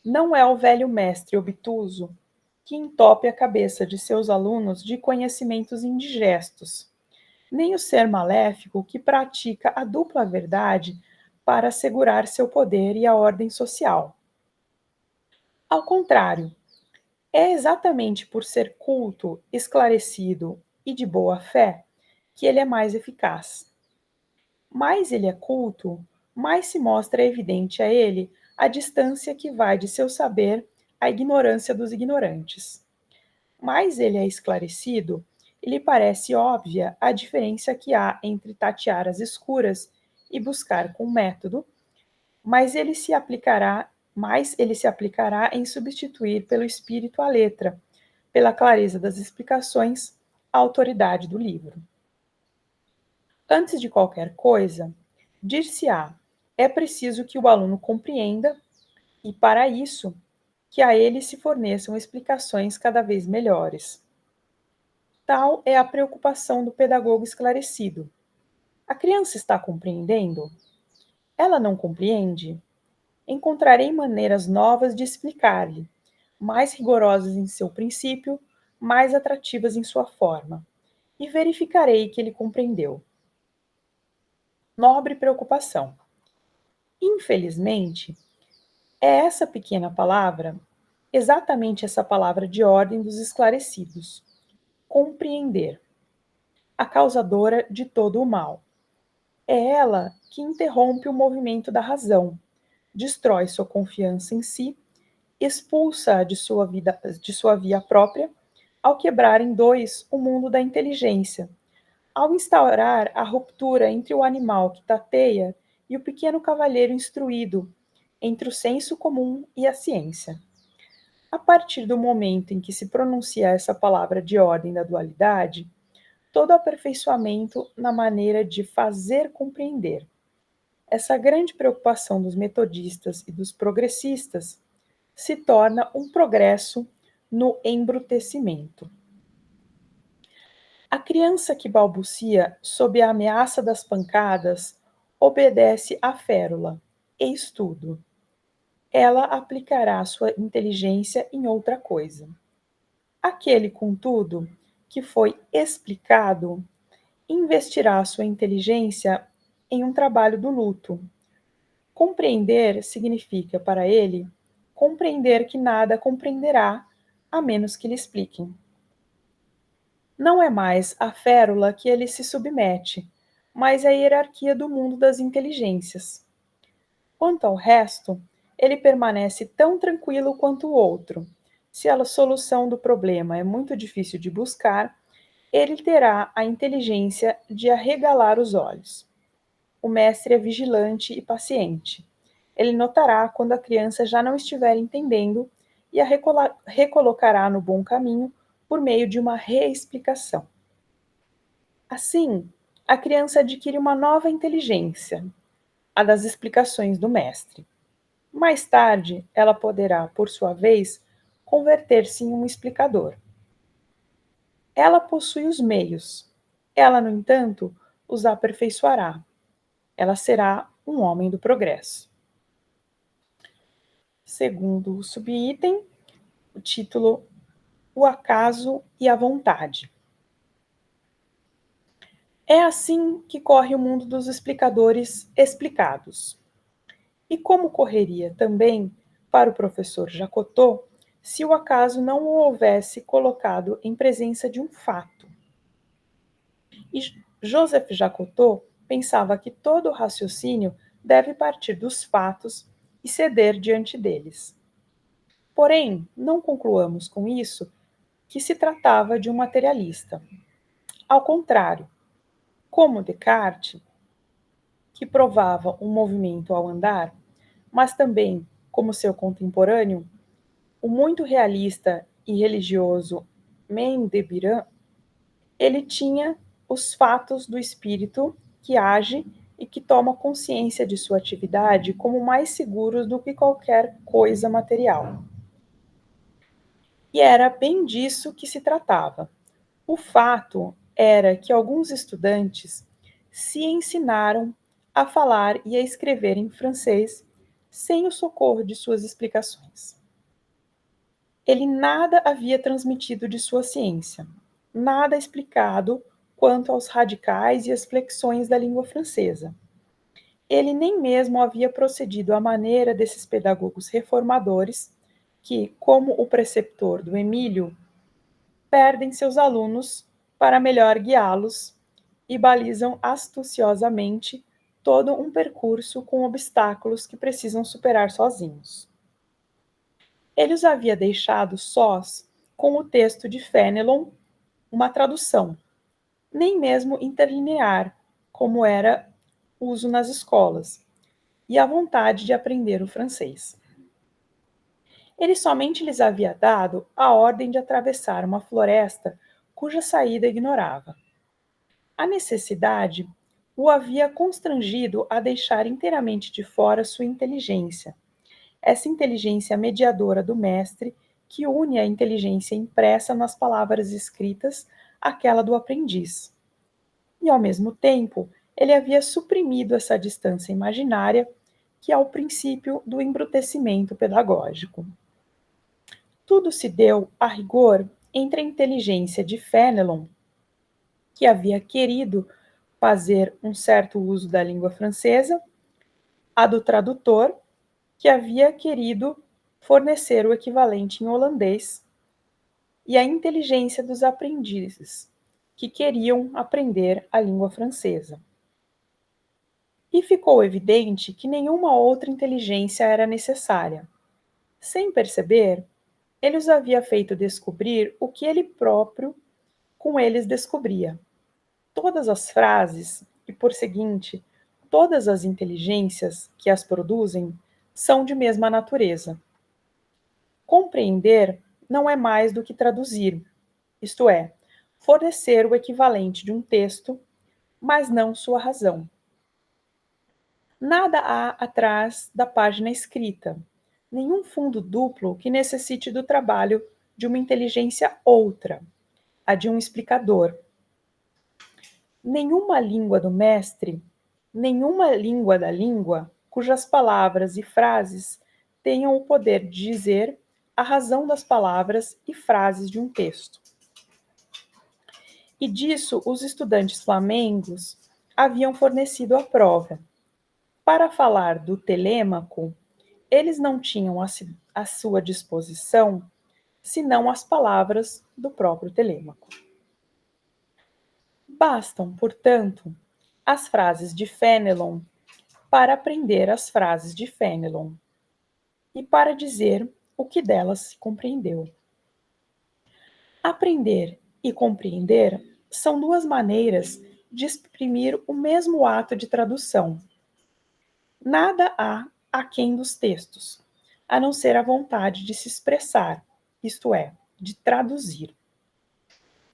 não é o velho mestre obtuso que entope a cabeça de seus alunos de conhecimentos indigestos, nem o ser maléfico que pratica a dupla verdade para assegurar seu poder e a ordem social. Ao contrário, é exatamente por ser culto, esclarecido e de boa fé que ele é mais eficaz. Mais ele é culto, mais se mostra evidente a ele a distância que vai de seu saber à ignorância dos ignorantes. Mais ele é esclarecido, e lhe parece óbvia a diferença que há entre tatear as escuras e buscar com método, mas ele se aplicará em substituir pelo espírito a letra, pela clareza das explicações, a autoridade do livro. Antes de qualquer coisa, dir-se-á, é preciso que o aluno compreenda e, para isso, que a ele se forneçam explicações cada vez melhores. Tal é a preocupação do pedagogo esclarecido. A criança está compreendendo? Ela não compreende? Encontrarei maneiras novas de explicar-lhe, mais rigorosas em seu princípio, mais atrativas em sua forma, e verificarei que ele compreendeu. Nobre preocupação. Infelizmente, é essa pequena palavra, exatamente essa palavra de ordem dos esclarecidos, compreender, a causadora de todo o mal. É ela que interrompe o movimento da razão, destrói sua confiança em si, expulsa-a de sua via própria, ao quebrar em dois o mundo da inteligência, ao instaurar a ruptura entre o animal que tateia e o pequeno cavalheiro instruído, entre o senso comum e a ciência. A partir do momento em que se pronuncia essa palavra de ordem da dualidade, todo aperfeiçoamento na maneira de fazer compreender. Essa grande preocupação dos metodistas e dos progressistas se torna um progresso no embrutecimento. A criança que balbucia sob a ameaça das pancadas obedece à férula, eis tudo. Ela aplicará sua inteligência em outra coisa. Aquele, contudo, que foi explicado, investirá sua inteligência em um trabalho do luto. Compreender significa, para ele, compreender que nada compreenderá, a menos que lhe expliquem. Não é mais a férula que ele se submete, mas a hierarquia do mundo das inteligências. Quanto ao resto, ele permanece tão tranquilo quanto o outro. Se a solução do problema é muito difícil de buscar, ele terá a inteligência de arregalar os olhos. O mestre é vigilante e paciente. Ele notará quando a criança já não estiver entendendo e a recolocará no bom caminho por meio de uma reexplicação. Assim, a criança adquire uma nova inteligência, a das explicações do mestre. Mais tarde, ela poderá, por sua vez, converter-se em um explicador. Ela possui os meios. Ela, no entanto, os aperfeiçoará. Ela será um homem do progresso. Segundo o subitem, o título O acaso e a vontade. É assim que corre o mundo dos explicadores explicados. E como correria também para o professor Jacotot se o acaso não o houvesse colocado em presença de um fato. E Joseph Jacotot pensava que todo o raciocínio deve partir dos fatos e ceder diante deles. Porém, não concluamos com isso que se tratava de um materialista. Ao contrário, como Descartes, que provava um movimento ao andar, mas também, como seu contemporâneo, o muito realista e religioso Mendebiran, ele tinha os fatos do espírito que age e que toma consciência de sua atividade como mais seguros do que qualquer coisa material. E era bem disso que se tratava. O fato era que alguns estudantes se ensinaram a falar e a escrever em francês sem o socorro de suas explicações. Ele nada havia transmitido de sua ciência, nada explicado quanto aos radicais e as flexões da língua francesa. Ele nem mesmo havia procedido à maneira desses pedagogos reformadores que, como o preceptor do Emílio, perdem seus alunos para melhor guiá-los e balizam astuciosamente todo um percurso com obstáculos que precisam superar sozinhos. Ele os havia deixado sós com o texto de Fénelon uma tradução, nem mesmo interlinear, como era uso nas escolas, e a vontade de aprender o francês. Ele somente lhes havia dado a ordem de atravessar uma floresta cuja saída ignorava. A necessidade o havia constrangido a deixar inteiramente de fora sua inteligência, essa inteligência mediadora do mestre que une a inteligência impressa nas palavras escritas àquela do aprendiz. E, ao mesmo tempo, ele havia suprimido essa distância imaginária que é o princípio do embrutecimento pedagógico. Tudo se deu, a rigor, entre a inteligência de Fénelon, que havia querido fazer um certo uso da língua francesa, a do tradutor, que havia querido fornecer o equivalente em holandês, e a inteligência dos aprendizes, que queriam aprender a língua francesa. E ficou evidente que nenhuma outra inteligência era necessária. Sem perceber, ele os havia feito descobrir o que ele próprio com eles descobria. Todas as frases, e por seguinte, todas as inteligências que as produzem, são de mesma natureza. Compreender não é mais do que traduzir, isto é, fornecer o equivalente de um texto, mas não sua razão. Nada há atrás da página escrita, nenhum fundo duplo que necessite do trabalho de uma inteligência outra, a de um explicador. Nenhuma língua do mestre, nenhuma língua da língua, cujas palavras e frases tenham o poder de dizer a razão das palavras e frases de um texto. E disso os estudantes flamengos haviam fornecido a prova. Para falar do Telêmaco, eles não tinham à sua disposição senão as palavras do próprio Telêmaco. Bastam, portanto, as frases de Fénelon para aprender as frases de Fénelon e para dizer o que delas se compreendeu. Aprender e compreender são duas maneiras de exprimir o mesmo ato de tradução. Nada há aquém dos textos, a não ser a vontade de se expressar, isto é, de traduzir.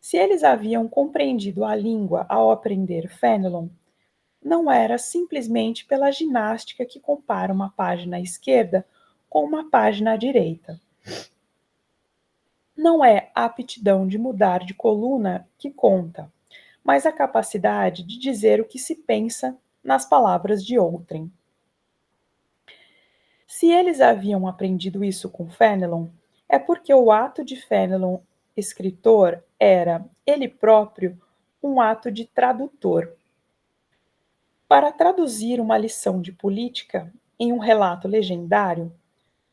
Se eles haviam compreendido a língua ao aprender Fénelon, não era simplesmente pela ginástica que compara uma página à esquerda com uma página à direita. Não é a aptidão de mudar de coluna que conta, mas a capacidade de dizer o que se pensa nas palavras de outrem. Se eles haviam aprendido isso com Fénelon, é porque o ato de Fénelon, escritor, era, ele próprio, um ato de tradutor. Para traduzir uma lição de política em um relato legendário,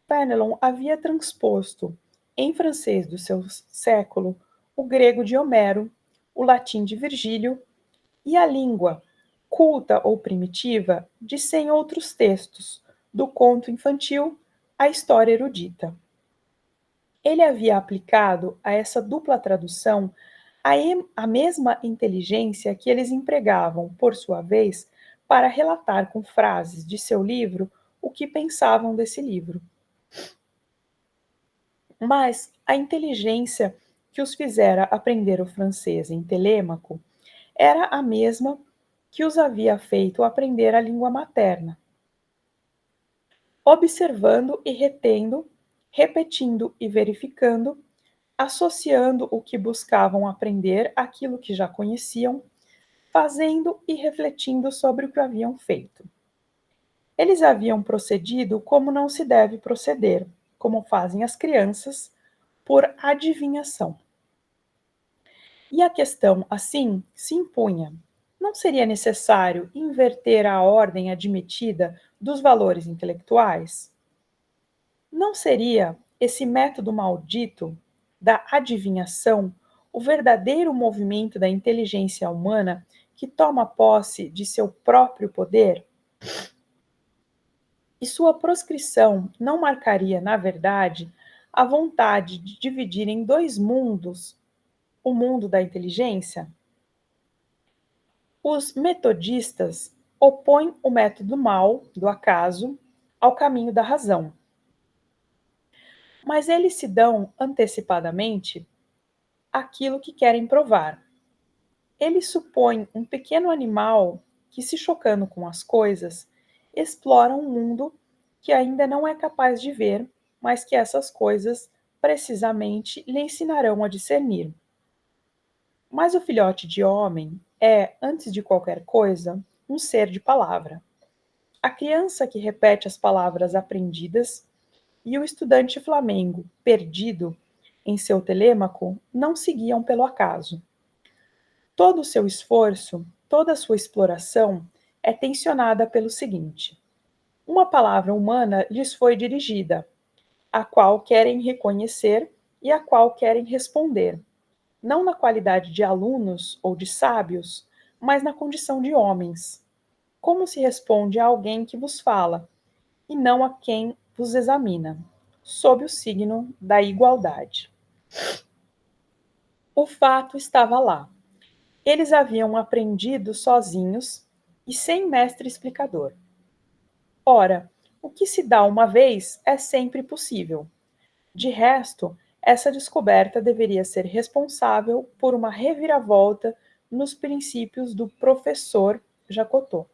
Fénelon havia transposto, em francês do seu século, o grego de Homero, o latim de Virgílio e a língua, culta ou primitiva, de 100 outros textos, do conto infantil à história erudita. Ele havia aplicado a essa dupla tradução a mesma inteligência que eles empregavam, por sua vez, para relatar com frases de seu livro o que pensavam desse livro. Mas a inteligência que os fizera aprender o francês em Telêmaco era a mesma que os havia feito aprender a língua materna. Observando e retendo, repetindo e verificando, associando o que buscavam aprender àquilo que já conheciam, fazendo e refletindo sobre o que haviam feito. Eles haviam procedido como não se deve proceder, como fazem as crianças, por adivinhação. E a questão, assim, se impunha: não seria necessário inverter a ordem admitida dos valores intelectuais? Não seria esse método maldito da adivinhação o verdadeiro movimento da inteligência humana que toma posse de seu próprio poder? E sua proscrição não marcaria, na verdade, a vontade de dividir em dois mundos o mundo da inteligência? Os metodistas opõem o método mal, do acaso, ao caminho da razão. Mas eles se dão antecipadamente aquilo que querem provar. Eles supõem um pequeno animal que, se chocando com as coisas, explora um mundo que ainda não é capaz de ver, mas que essas coisas precisamente lhe ensinarão a discernir. Mas o filhote de homem é, antes de qualquer coisa, um ser de palavra. A criança que repete as palavras aprendidas e o estudante flamengo, perdido em seu telêmaco, não se guiam pelo acaso. Todo o seu esforço, toda a sua exploração é tensionada pelo seguinte: uma palavra humana lhes foi dirigida, a qual querem reconhecer e a qual querem responder, não na qualidade de alunos ou de sábios, mas na condição de homens. Como se responde a alguém que vos fala, e não a quem vos examina, sob o signo da igualdade. O fato estava lá. Eles haviam aprendido sozinhos e sem mestre explicador. Ora, o que se dá uma vez é sempre possível. De resto, essa descoberta deveria ser responsável por uma reviravolta nos princípios do professor Jacotot.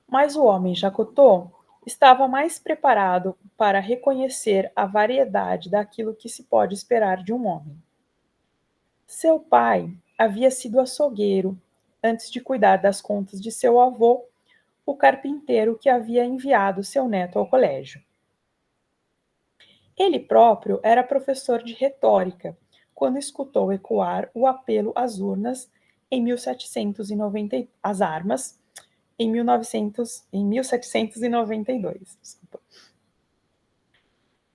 Mas o homem Jacotot estava mais preparado para reconhecer a variedade daquilo que se pode esperar de um homem. Seu pai havia sido açougueiro antes de cuidar das contas de seu avô, o carpinteiro que havia enviado seu neto ao colégio. Ele próprio era professor de retórica quando escutou ecoar o apelo às urnas em 1790, às armas em 1792. Desculpa.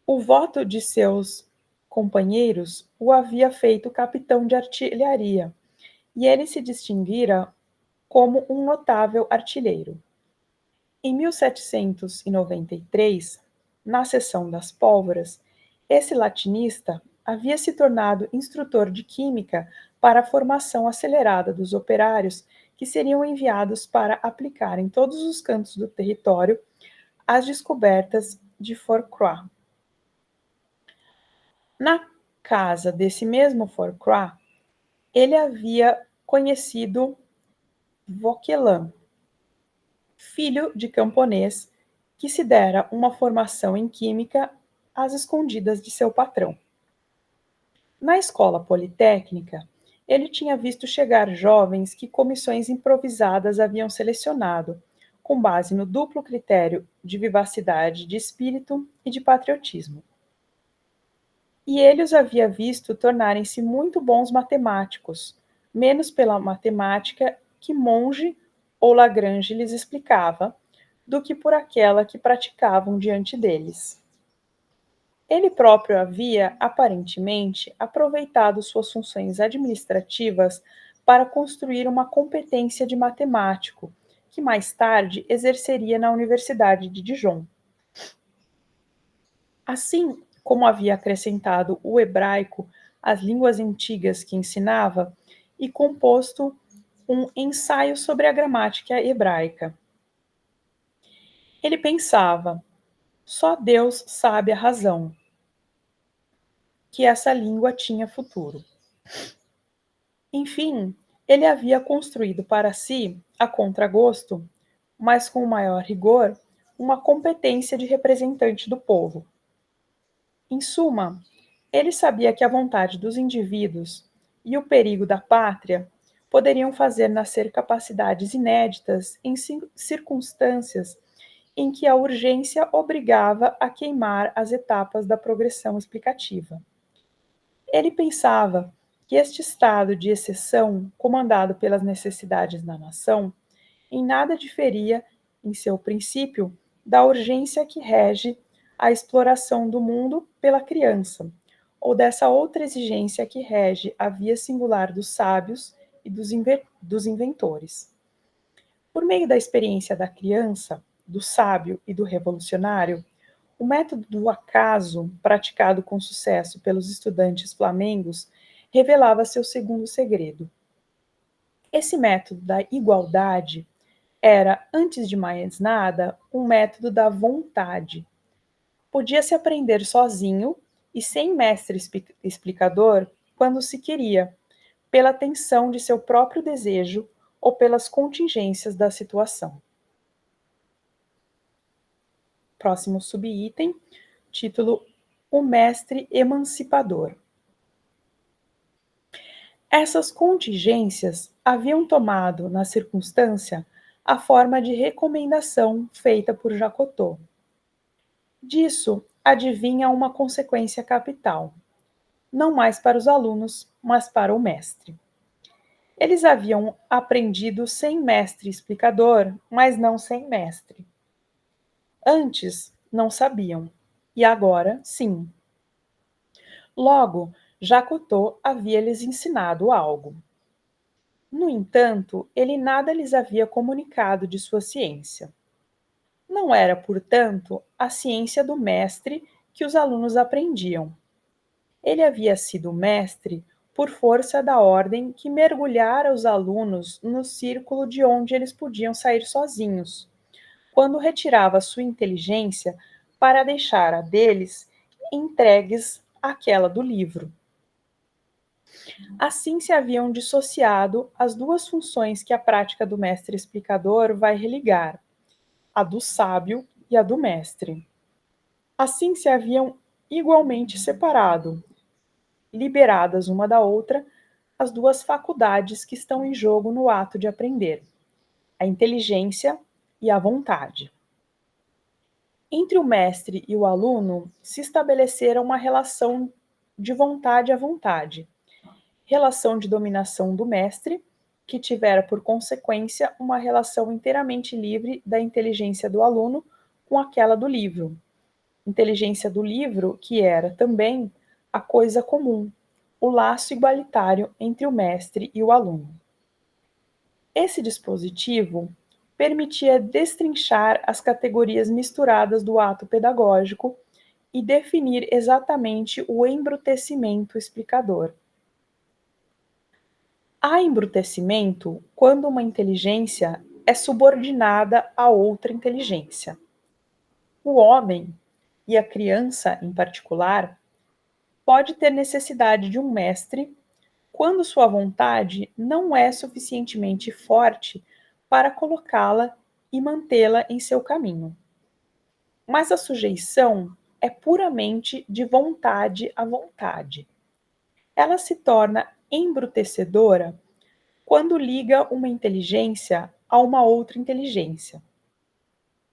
O voto de seus companheiros o havia feito capitão de artilharia, e ele se distinguira como um notável artilheiro. Em 1793, na seção das pólvoras, esse latinista havia se tornado instrutor de química para a formação acelerada dos operários que seriam enviados para aplicar em todos os cantos do território as descobertas de Fourcroy. Na casa desse mesmo Fourcroy, ele havia conhecido Vauquelin, filho de camponês que se dera uma formação em química às escondidas de seu patrão. Na escola politécnica, ele tinha visto chegar jovens que comissões improvisadas haviam selecionado, com base no duplo critério de vivacidade de espírito e de patriotismo. E ele os havia visto tornarem-se muito bons matemáticos, menos pela matemática que Monge ou Lagrange lhes explicava, do que por aquela que praticavam diante deles. Ele próprio havia, aparentemente, aproveitado suas funções administrativas para construir uma competência de matemático, que mais tarde exerceria na Universidade de Dijon. Assim como havia acrescentado o hebraico às línguas antigas que ensinava e composto um ensaio sobre a gramática hebraica. Ele pensava: só Deus sabe a razão que essa língua tinha futuro. Enfim, ele havia construído para si, a contragosto, mas com maior rigor, uma competência de representante do povo. Em suma, ele sabia que a vontade dos indivíduos e o perigo da pátria poderiam fazer nascer capacidades inéditas em circunstâncias em que a urgência obrigava a queimar as etapas da progressão explicativa. Ele pensava que este estado de exceção, comandado pelas necessidades da nação, em nada diferia, em seu princípio, da urgência que rege a exploração do mundo pela criança, ou dessa outra exigência que rege a via singular dos sábios e dos inventores. Por meio da experiência da criança, do sábio e do revolucionário, o método do acaso, praticado com sucesso pelos estudantes flamengos, revelava seu segundo segredo. Esse método da igualdade era, antes de mais nada, um método da vontade. Podia-se aprender sozinho e sem mestre explicador quando se queria, pela tensão de seu próprio desejo ou pelas contingências da situação. Próximo subitem, título: O Mestre Emancipador. Essas contingências haviam tomado, na circunstância, a forma de recomendação feita por Jacotot. Disso advinha uma consequência capital, não mais para os alunos, mas para o mestre. Eles haviam aprendido sem mestre explicador, mas não sem mestre. Antes não sabiam, e agora sim. Logo, Jacotot havia lhes ensinado algo. No entanto, ele nada lhes havia comunicado de sua ciência. Não era, portanto, a ciência do mestre que os alunos aprendiam. Ele havia sido mestre por força da ordem que mergulhara os alunos no círculo de onde eles podiam sair sozinhos, quando retirava sua inteligência para deixar a deles entregues àquela do livro. Assim se haviam dissociado as duas funções que a prática do mestre explicador vai religar, a do sábio e a do mestre. Assim se haviam igualmente separado, liberadas uma da outra, as duas faculdades que estão em jogo no ato de aprender, a inteligência e a vontade. Entre o mestre e o aluno se estabelecera uma relação de vontade a vontade, relação de dominação do mestre, que tivera por consequência uma relação inteiramente livre da inteligência do aluno com aquela do livro. Inteligência do livro que era também a coisa comum, o laço igualitário entre o mestre e o aluno. Esse dispositivo permitia destrinchar as categorias misturadas do ato pedagógico e definir exatamente o embrutecimento explicador. Há embrutecimento quando uma inteligência é subordinada a outra inteligência. O homem, e a criança em particular, pode ter necessidade de um mestre quando sua vontade não é suficientemente forte para colocá-la e mantê-la em seu caminho. Mas a sujeição é puramente de vontade a vontade. Ela se torna embrutecedora quando liga uma inteligência a uma outra inteligência.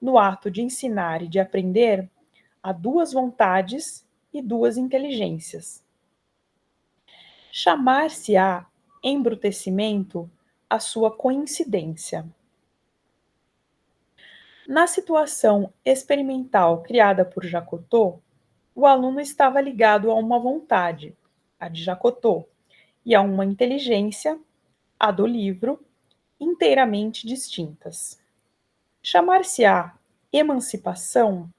No ato de ensinar e de aprender, há duas vontades e duas inteligências. Chamar-se-á embrutecimento a sua coincidência. Na situação experimental criada por Jacotot, o aluno estava ligado a uma vontade, a de Jacotot, e a uma inteligência, a do livro, inteiramente distintas. Chamar-se-á emancipação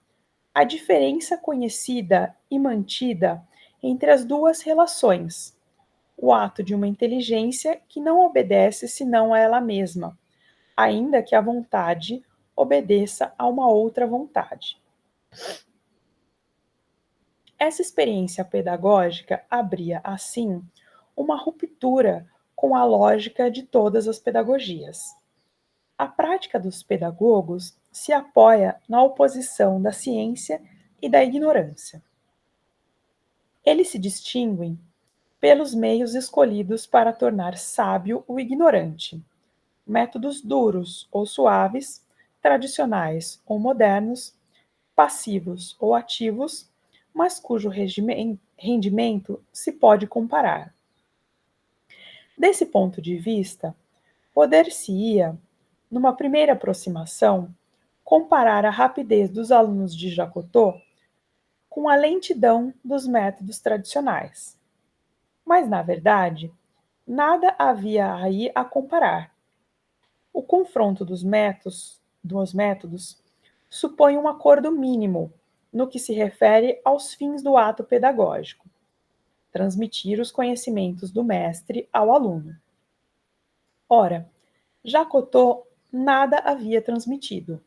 a diferença conhecida e mantida entre as duas relações, o ato de uma inteligência que não obedece senão a ela mesma, ainda que a vontade obedeça a uma outra vontade. Essa experiência pedagógica abria, assim, uma ruptura com a lógica de todas as pedagogias. A prática dos pedagogos se apoia na oposição da ciência e da ignorância. Eles se distinguem pelos meios escolhidos para tornar sábio o ignorante, métodos duros ou suaves, tradicionais ou modernos, passivos ou ativos, mas cujo rendimento se pode comparar. Desse ponto de vista, poder-se-ia, numa primeira aproximação, comparar a rapidez dos alunos de Jacotot com a lentidão dos métodos tradicionais. Mas, na verdade, nada havia aí a comparar. O confronto dos métodos supõe um acordo mínimo no que se refere aos fins do ato pedagógico. transmitir os conhecimentos do mestre ao aluno. Ora, Jacotot nada havia transmitido.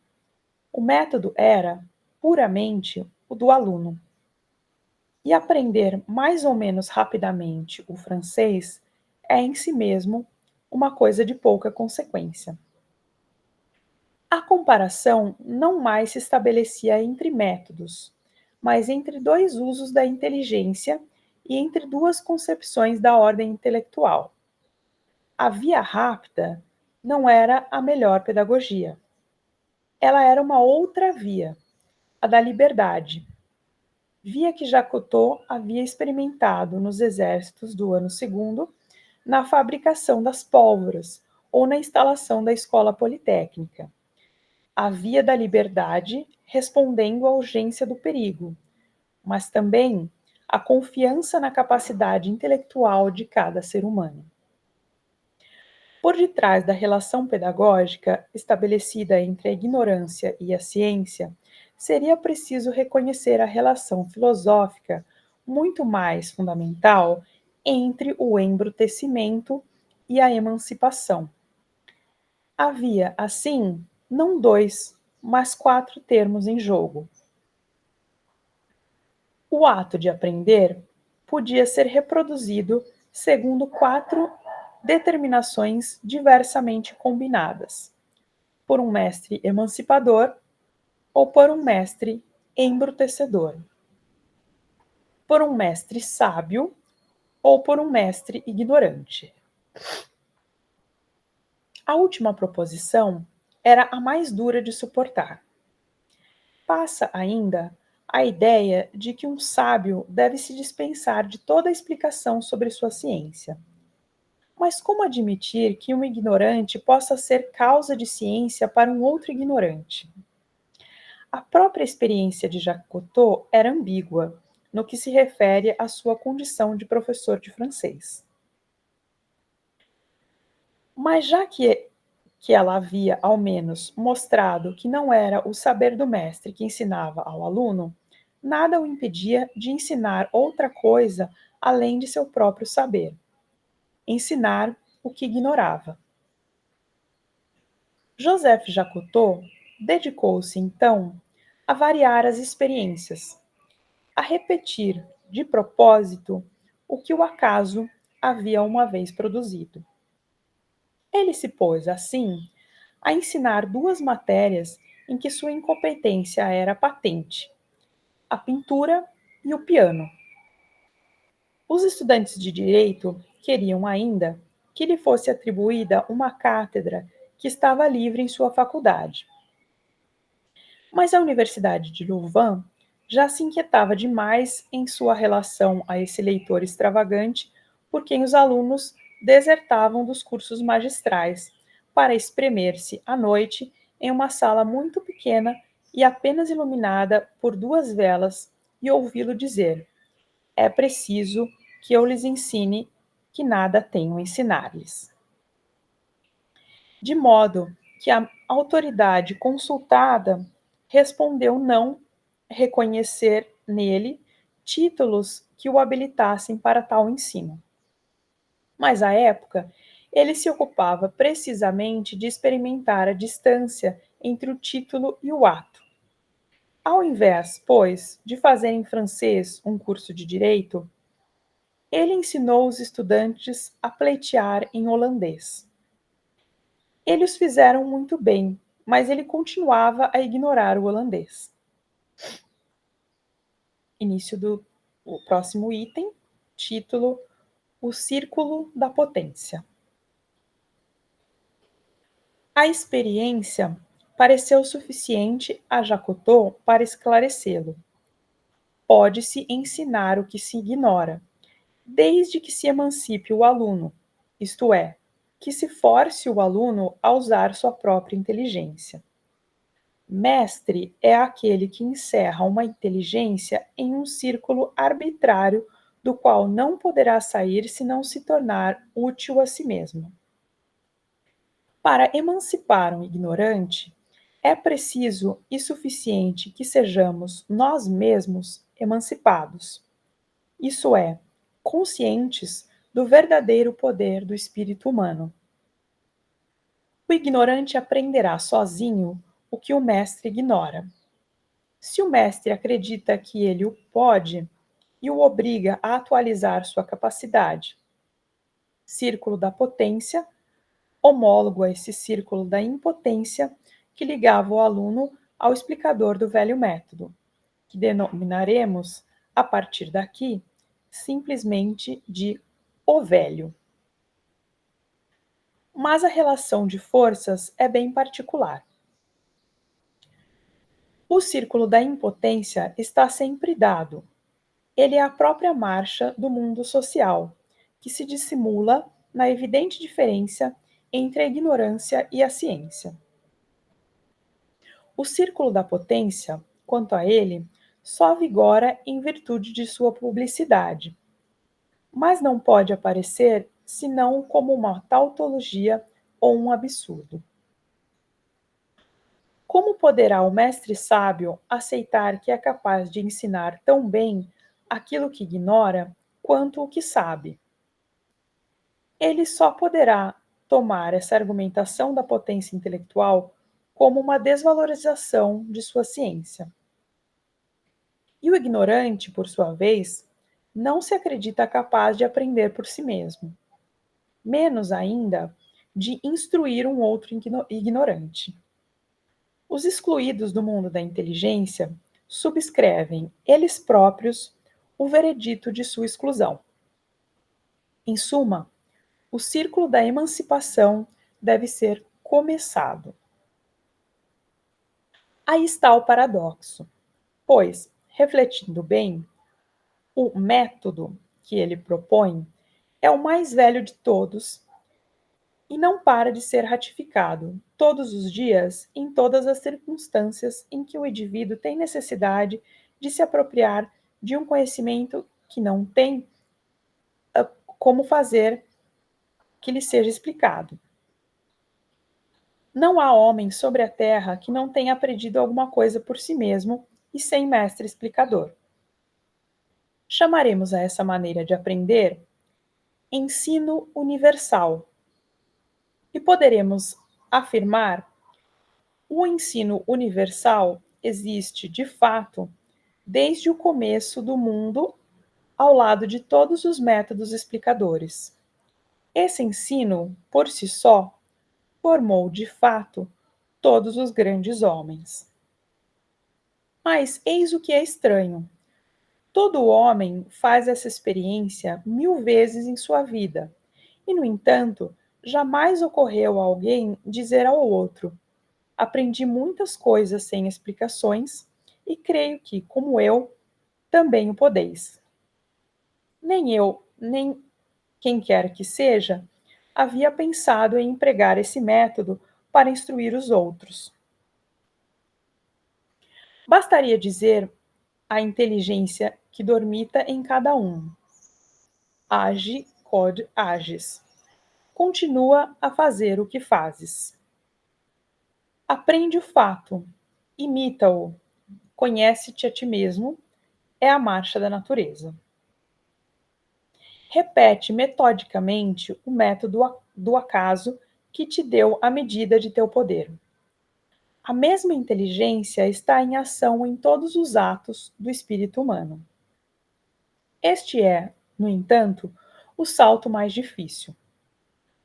O método era, puramente, o do aluno. E aprender mais ou menos rapidamente o francês é em si mesmo uma coisa de pouca consequência. A comparação não mais se estabelecia entre métodos, mas entre dois usos da inteligência e entre duas concepções da ordem intelectual. A via rápida não era a melhor pedagogia. Ela era uma outra via, a da liberdade. Via que Jacotot havia experimentado nos exércitos do ano segundo, na fabricação das pólvoras ou na instalação da escola politécnica. A via da liberdade, respondendo à urgência do perigo, mas também a confiança na capacidade intelectual de cada ser humano. Por detrás da relação pedagógica estabelecida entre a ignorância e a ciência, seria preciso reconhecer a relação filosófica muito mais fundamental entre o embrutecimento e a emancipação. Havia, assim, não dois, mas 4 termos em jogo. O ato de aprender podia ser reproduzido segundo 4 determinações diversamente combinadas, por um mestre emancipador ou por um mestre embrutecedor, por um mestre sábio ou por um mestre ignorante. A última proposição era a mais dura de suportar. Passa ainda a ideia de que um sábio deve se dispensar de toda a explicação sobre sua ciência. Mas como admitir que um ignorante possa ser causa de ciência para um outro ignorante? A própria experiência de Jacotot era ambígua no que se refere à sua condição de professor de francês. Mas já que ela havia, ao menos, mostrado que não era o saber do mestre que ensinava ao aluno, nada o impedia de ensinar outra coisa além de seu próprio saber. Ensinar o que ignorava. Joseph Jacotot dedicou-se, então, a variar as experiências, a repetir, de propósito, o que o acaso havia uma vez produzido. Ele se pôs, assim, a ensinar 2 matérias em que sua incompetência era patente: a pintura e o piano. Os estudantes de direito queriam ainda que lhe fosse atribuída uma cátedra que estava livre em sua faculdade. Mas a Universidade de Louvain já se inquietava demais em sua relação a esse leitor extravagante, por quem os alunos desertavam dos cursos magistrais para espremer-se à noite em uma sala muito pequena e apenas iluminada por 2 velas e ouvi-lo dizer: "É preciso que eu lhes ensine que nada tenho a ensinar-lhes." De modo que a autoridade consultada respondeu não reconhecer nele títulos que o habilitassem para tal ensino. Mas à época, ele se ocupava precisamente de experimentar a distância entre o título e o ato. Ao invés, pois, de fazer em francês um curso de direito, ele ensinou os estudantes a pleitear em holandês. Eles fizeram muito bem, mas ele continuava a ignorar o holandês. Início do próximo item, título: O Círculo da Potência. A experiência pareceu suficiente a Jacotot para esclarecê-lo. Pode-se ensinar o que se ignora, desde que se emancipe o aluno, isto é, que se force o aluno a usar sua própria inteligência. Mestre é aquele que encerra uma inteligência em um círculo arbitrário do qual não poderá sair se não se tornar útil a si mesmo. Para emancipar um ignorante, é preciso e suficiente que sejamos nós mesmos emancipados. Isso é, conscientes do verdadeiro poder do espírito humano. O ignorante aprenderá sozinho o que o mestre ignora. Se o mestre acredita que ele o pode e o obriga a atualizar sua capacidade, círculo da potência, homólogo a esse círculo da impotência que ligava o aluno ao explicador do velho método, que denominaremos, a partir daqui, simplesmente de o velho. Mas a relação de forças é bem particular. O círculo da impotência está sempre dado. Ele é a própria marcha do mundo social, que se dissimula na evidente diferença entre a ignorância e a ciência. O círculo da potência, quanto a ele, só vigora em virtude de sua publicidade, mas não pode aparecer senão como uma tautologia ou um absurdo. Como poderá o mestre sábio aceitar que é capaz de ensinar tão bem aquilo que ignora quanto o que sabe? Ele só poderá tomar essa argumentação da potência intelectual como uma desvalorização de sua ciência. E o ignorante, por sua vez, não se acredita capaz de aprender por si mesmo, menos ainda de instruir um outro ignorante. Os excluídos do mundo da inteligência subscrevem, eles próprios, o veredito de sua exclusão. Em suma, o círculo da emancipação deve ser começado. Aí está o paradoxo, pois, refletindo bem, o método que ele propõe é o mais velho de todos e não para de ser ratificado todos os dias em todas as circunstâncias em que o indivíduo tem necessidade de se apropriar de um conhecimento que não tem como fazer que lhe seja explicado. Não há homem sobre a terra que não tenha aprendido alguma coisa por si mesmo e sem mestre explicador. Chamaremos a essa maneira de aprender ensino universal. E poderemos afirmar o ensino universal existe, de fato, desde o começo do mundo, ao lado de todos os métodos explicadores. Esse ensino, por si só, formou, de fato, todos os grandes homens. Mas eis o que é estranho. Todo homem faz essa experiência 1000 vezes em sua vida, e, no entanto, jamais ocorreu a alguém dizer ao outro: aprendi muitas coisas sem explicações e creio que, como eu, também o podeis. Nem eu, nem quem quer que seja, havia pensado em empregar esse método para instruir os outros. Bastaria dizer à inteligência que dormita em cada um: age quod ages. Continua a fazer o que fazes. Aprende o fato, imita-o, conhece-te a ti mesmo, é a marcha da natureza. Repete metodicamente o método do acaso que te deu a medida de teu poder. A mesma inteligência está em ação em todos os atos do espírito humano. Este é, no entanto, o salto mais difícil.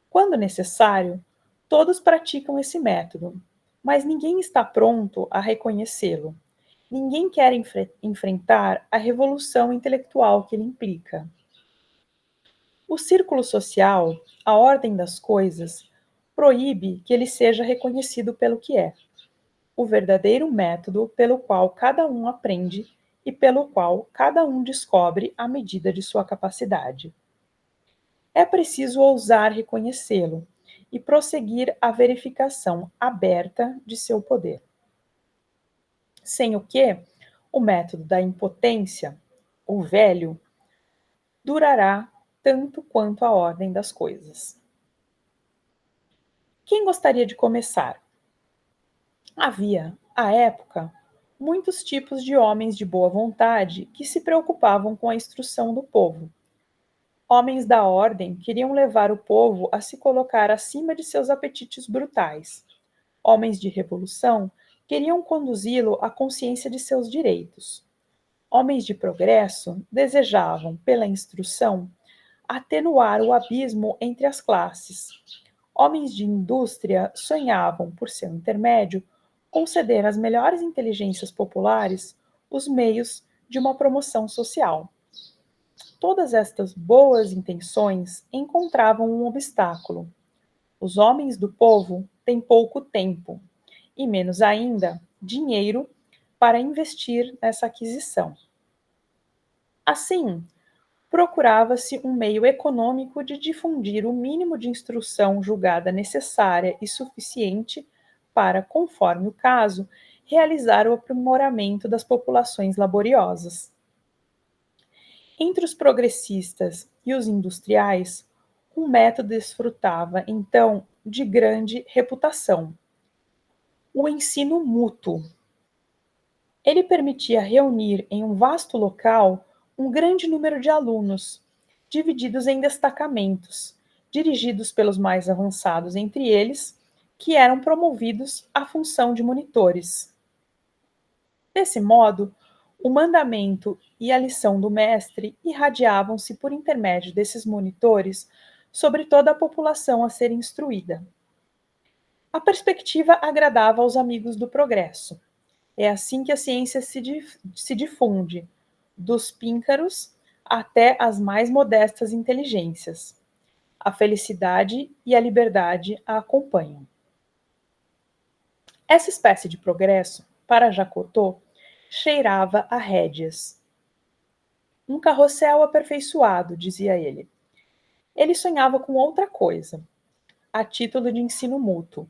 Quando necessário, todos praticam esse método, mas ninguém está pronto a reconhecê-lo. Ninguém quer enfrentar a revolução intelectual que ele implica. O círculo social, a ordem das coisas, proíbe que ele seja reconhecido pelo que é, o verdadeiro método pelo qual cada um aprende e pelo qual cada um descobre a medida de sua capacidade. É preciso ousar reconhecê-lo e prosseguir a verificação aberta de seu poder. Sem o que, o método da impotência, o velho, durará tanto quanto a ordem das coisas. Quem gostaria de começar? Havia, à época, muitos tipos de homens de boa vontade que se preocupavam com a instrução do povo, Homens da ordem queriam levar o povo a se colocar acima de seus apetites brutais. Homens de revolução queriam conduzi-lo à consciência de seus direitos. Homens de progresso desejavam, pela instrução, atenuar o abismo entre as classes. Homens de indústria sonhavam, por seu intermédio, conceder às melhores inteligências populares os meios de uma promoção social. Todas estas boas intenções encontravam um obstáculo. Os homens do povo têm pouco tempo, e menos ainda, dinheiro para investir nessa aquisição. Assim, procurava-se um meio econômico de difundir o mínimo de instrução julgada necessária e suficiente para, conforme o caso, realizar o aprimoramento das populações laboriosas. Entre os progressistas e os industriais, um método desfrutava, então, de grande reputação: o ensino mútuo. Ele permitia reunir em um vasto local um grande número de alunos, divididos em destacamentos, dirigidos pelos mais avançados entre eles, que eram promovidos à função de monitores. Desse modo, o mandamento e a lição do mestre irradiavam-se por intermédio desses monitores sobre toda a população a ser instruída. A perspectiva agradava aos amigos do progresso. É assim que a ciência se difunde, dos píncaros até as mais modestas inteligências. A felicidade e a liberdade a acompanham. Essa espécie de progresso, para Jacotot, cheirava a rédeas. Um carrossel aperfeiçoado, dizia ele. Ele sonhava com outra coisa, a título de ensino mútuo,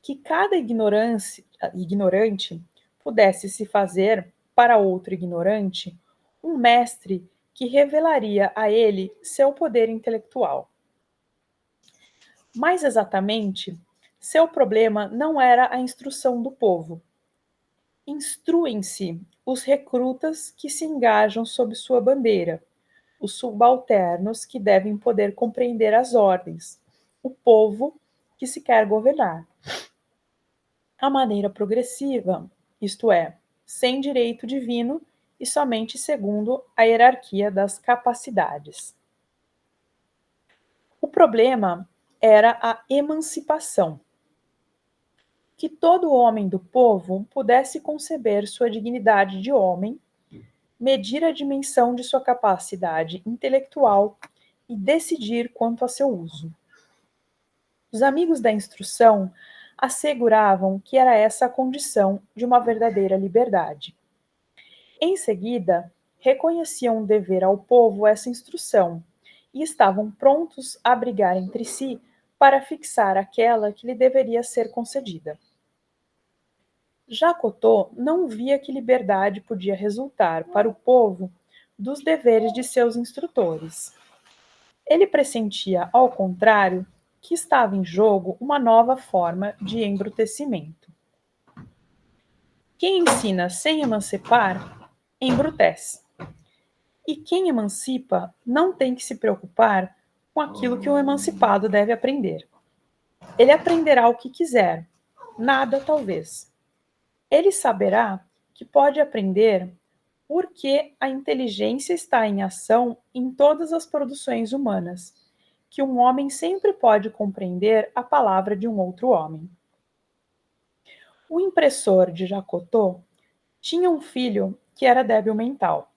que cada ignorante pudesse se fazer, para outro ignorante, um mestre que revelaria a ele seu poder intelectual. Mais exatamente, seu problema não era a instrução do povo. Instruem-se os recrutas que se engajam sob sua bandeira, os subalternos que devem poder compreender as ordens, o povo que se quer governar. A maneira progressiva, isto é, sem direito divino e somente segundo a hierarquia das capacidades. O problema era a emancipação. Que todo homem do povo pudesse conceber sua dignidade de homem, medir a dimensão de sua capacidade intelectual e decidir quanto a seu uso. Os amigos da instrução asseguravam que era essa a condição de uma verdadeira liberdade. Em seguida, reconheciam dever ao povo essa instrução e estavam prontos a brigar entre si para fixar aquela que lhe deveria ser concedida. Jacotot não via que liberdade podia resultar para o povo dos deveres de seus instrutores. Ele pressentia, ao contrário, que estava em jogo uma nova forma de embrutecimento. Quem ensina sem emancipar, embrutece. E quem emancipa não tem que se preocupar com aquilo que o emancipado deve aprender. Ele aprenderá o que quiser, nada talvez. Ele saberá que pode aprender porque a inteligência está em ação em todas as produções humanas, que um homem sempre pode compreender a palavra de um outro homem. O impressor de Jacotot tinha um filho que era débil mental.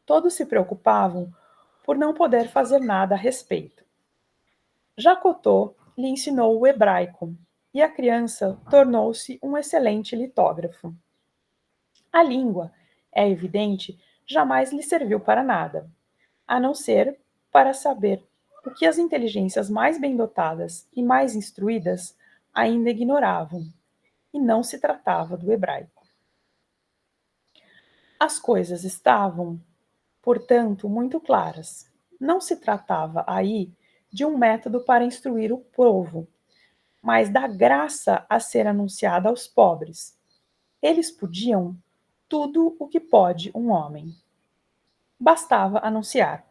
Todos se preocupavam por não poder fazer nada a respeito. Jacotot lhe ensinou o hebraico e a criança tornou-se um excelente litógrafo. A língua, é evidente, jamais lhe serviu para nada, a não ser para saber o que as inteligências mais bem dotadas e mais instruídas ainda ignoravam, e não se tratava do hebraico. As coisas estavam, portanto, muito claras. Não se tratava aí de um método para instruir o povo, mas da graça a ser anunciada aos pobres. Eles podiam tudo o que pode um homem. Bastava anunciar.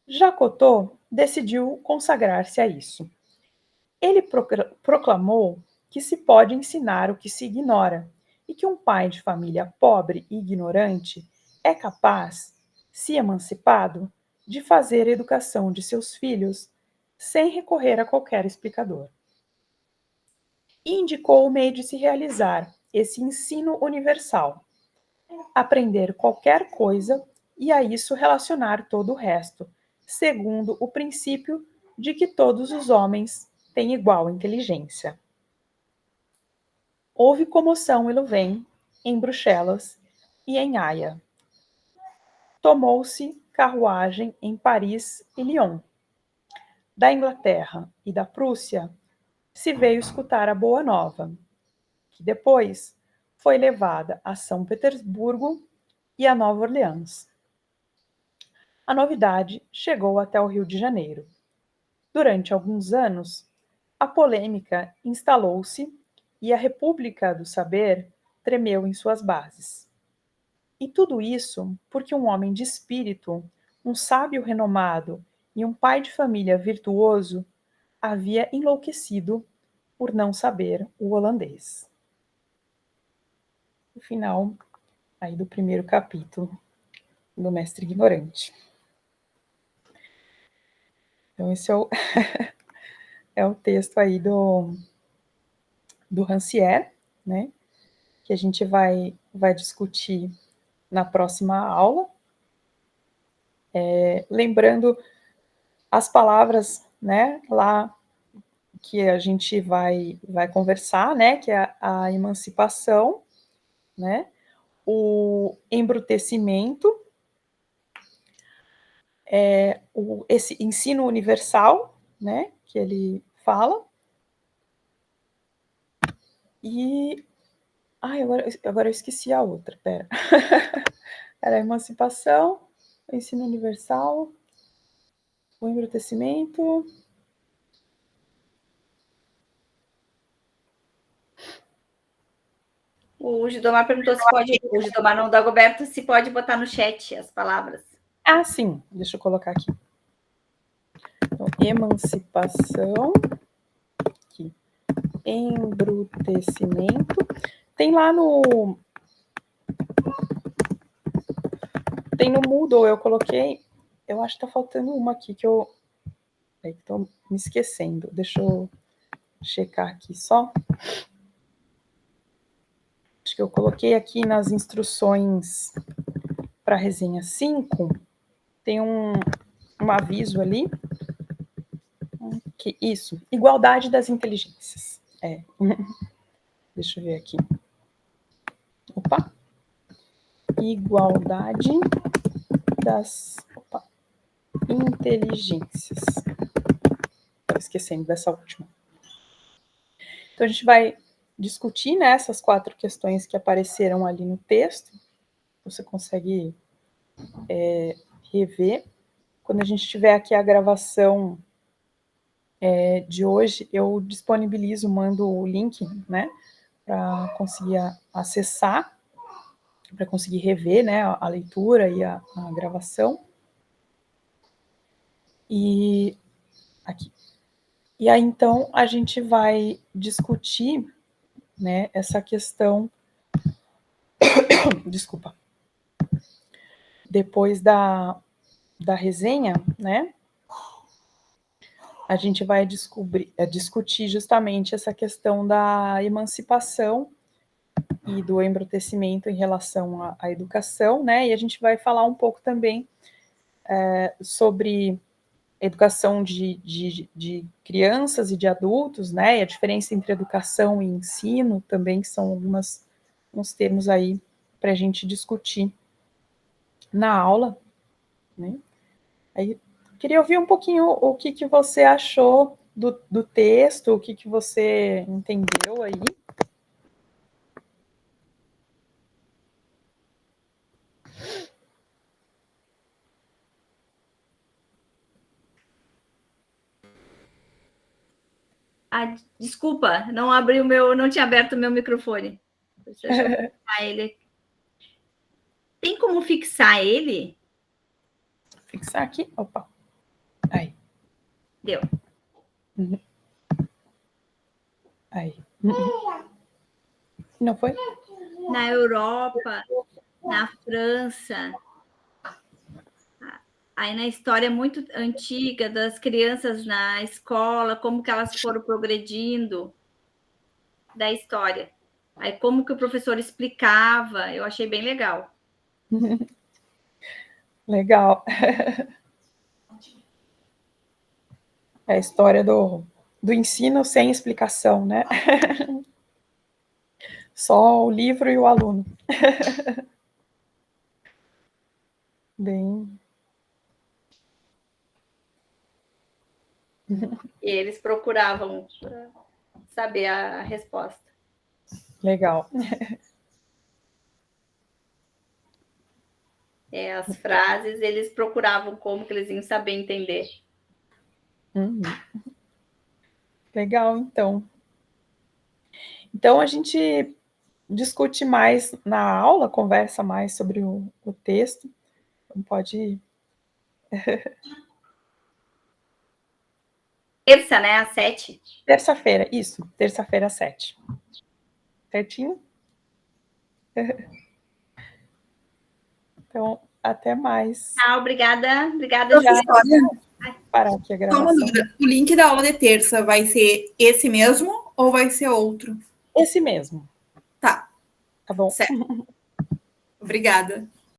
Jacotô decidiu consagrar-se a isso. Ele proclamou que se pode ensinar o que se ignora e que um pai de família pobre e ignorante é capaz, se emancipado, de fazer a educação de seus filhos sem recorrer a qualquer explicador. E indicou o meio de se realizar esse ensino universal: aprender qualquer coisa e a isso relacionar todo o resto, segundo o princípio de que todos os homens têm igual inteligência. Houve comoção em Louvain, em Bruxelas e em Haia. Tomou-se carruagem em Paris e Lyon. Da Inglaterra e da Prússia se veio escutar a boa nova, que depois foi levada a São Petersburgo e a Nova Orleans. A novidade chegou até o Rio de Janeiro. Durante alguns anos, a polêmica instalou-se e a República do Saber tremeu em suas bases. E tudo isso porque um homem de espírito, um sábio renomado e um pai de família virtuoso havia enlouquecido por não saber o holandês. O final aí do primeiro capítulo do Mestre Ignorante. Então esse é o, é o texto aí do Rancière, né? Que a gente vai discutir na próxima aula. Lembrando as palavras, né, lá que a gente vai conversar, né, que é a emancipação, né, o embrutecimento, esse ensino universal, né, que ele fala, e agora eu esqueci a outra, pera. Era a emancipação, o ensino universal, o embrutecimento. O Gidomar perguntou se pode, o Gidomar não, o Dagoberto, se pode botar no chat as palavras. Ah, sim, deixa eu colocar aqui. Então, emancipação, aqui, embrutecimento. Tem lá no Moodle, eu coloquei, eu acho que tá faltando uma aqui que eu tô me esquecendo. Deixa eu checar aqui só. Acho que eu coloquei aqui nas instruções para resenha 5, tem um aviso ali. Que isso, igualdade das inteligências. Deixa eu ver aqui. Opa. Igualdade das inteligências. Estava esquecendo dessa última. Então, a gente vai discutir, né, essas 4 questões que apareceram ali no texto. Você consegue rever. Quando a gente tiver aqui a gravação de hoje, eu disponibilizo, mando o link, né, para conseguir acessar, para conseguir rever, né, a leitura e a gravação. E aqui. E aí, então, a gente vai discutir, né, essa questão. Desculpa. Depois da resenha, né, a gente vai discutir justamente essa questão da emancipação e do embrutecimento em relação à educação, né, e a gente vai falar um pouco também sobre educação de crianças e de adultos, né, e a diferença entre educação e ensino também, que são uns termos aí para a gente discutir na aula, né. Aí, queria ouvir um pouquinho o que você achou do texto, o que você entendeu aí. Ah, desculpa, não abri o meu, não tinha aberto o meu microfone. Deixa eu fixar ele. Tem como fixar ele? Fixar aqui, opa. Deu. Aí. Não foi? Na Europa, na França, aí na história muito antiga das crianças na escola, como que elas foram progredindo da história. Aí como que o professor explicava, eu achei bem legal. Legal. É a história do ensino sem explicação, né? Só o livro e o aluno. Bem. E eles procuravam saber a resposta. Legal. As frases, eles procuravam como que eles iam saber entender. Legal, então. Então, a gente discute mais na aula, conversa mais sobre o texto. Então, pode. Terça, né? Às 7. Terça-feira, isso. Terça-feira, às 7. Certinho? Então, até mais. Ah, obrigada. Obrigada, Já Ju. parar aqui a Só uma gravação. dúvida. O link da aula de terça vai ser esse mesmo ou vai ser outro? Esse mesmo. Tá. Tá bom? Certo. Obrigada.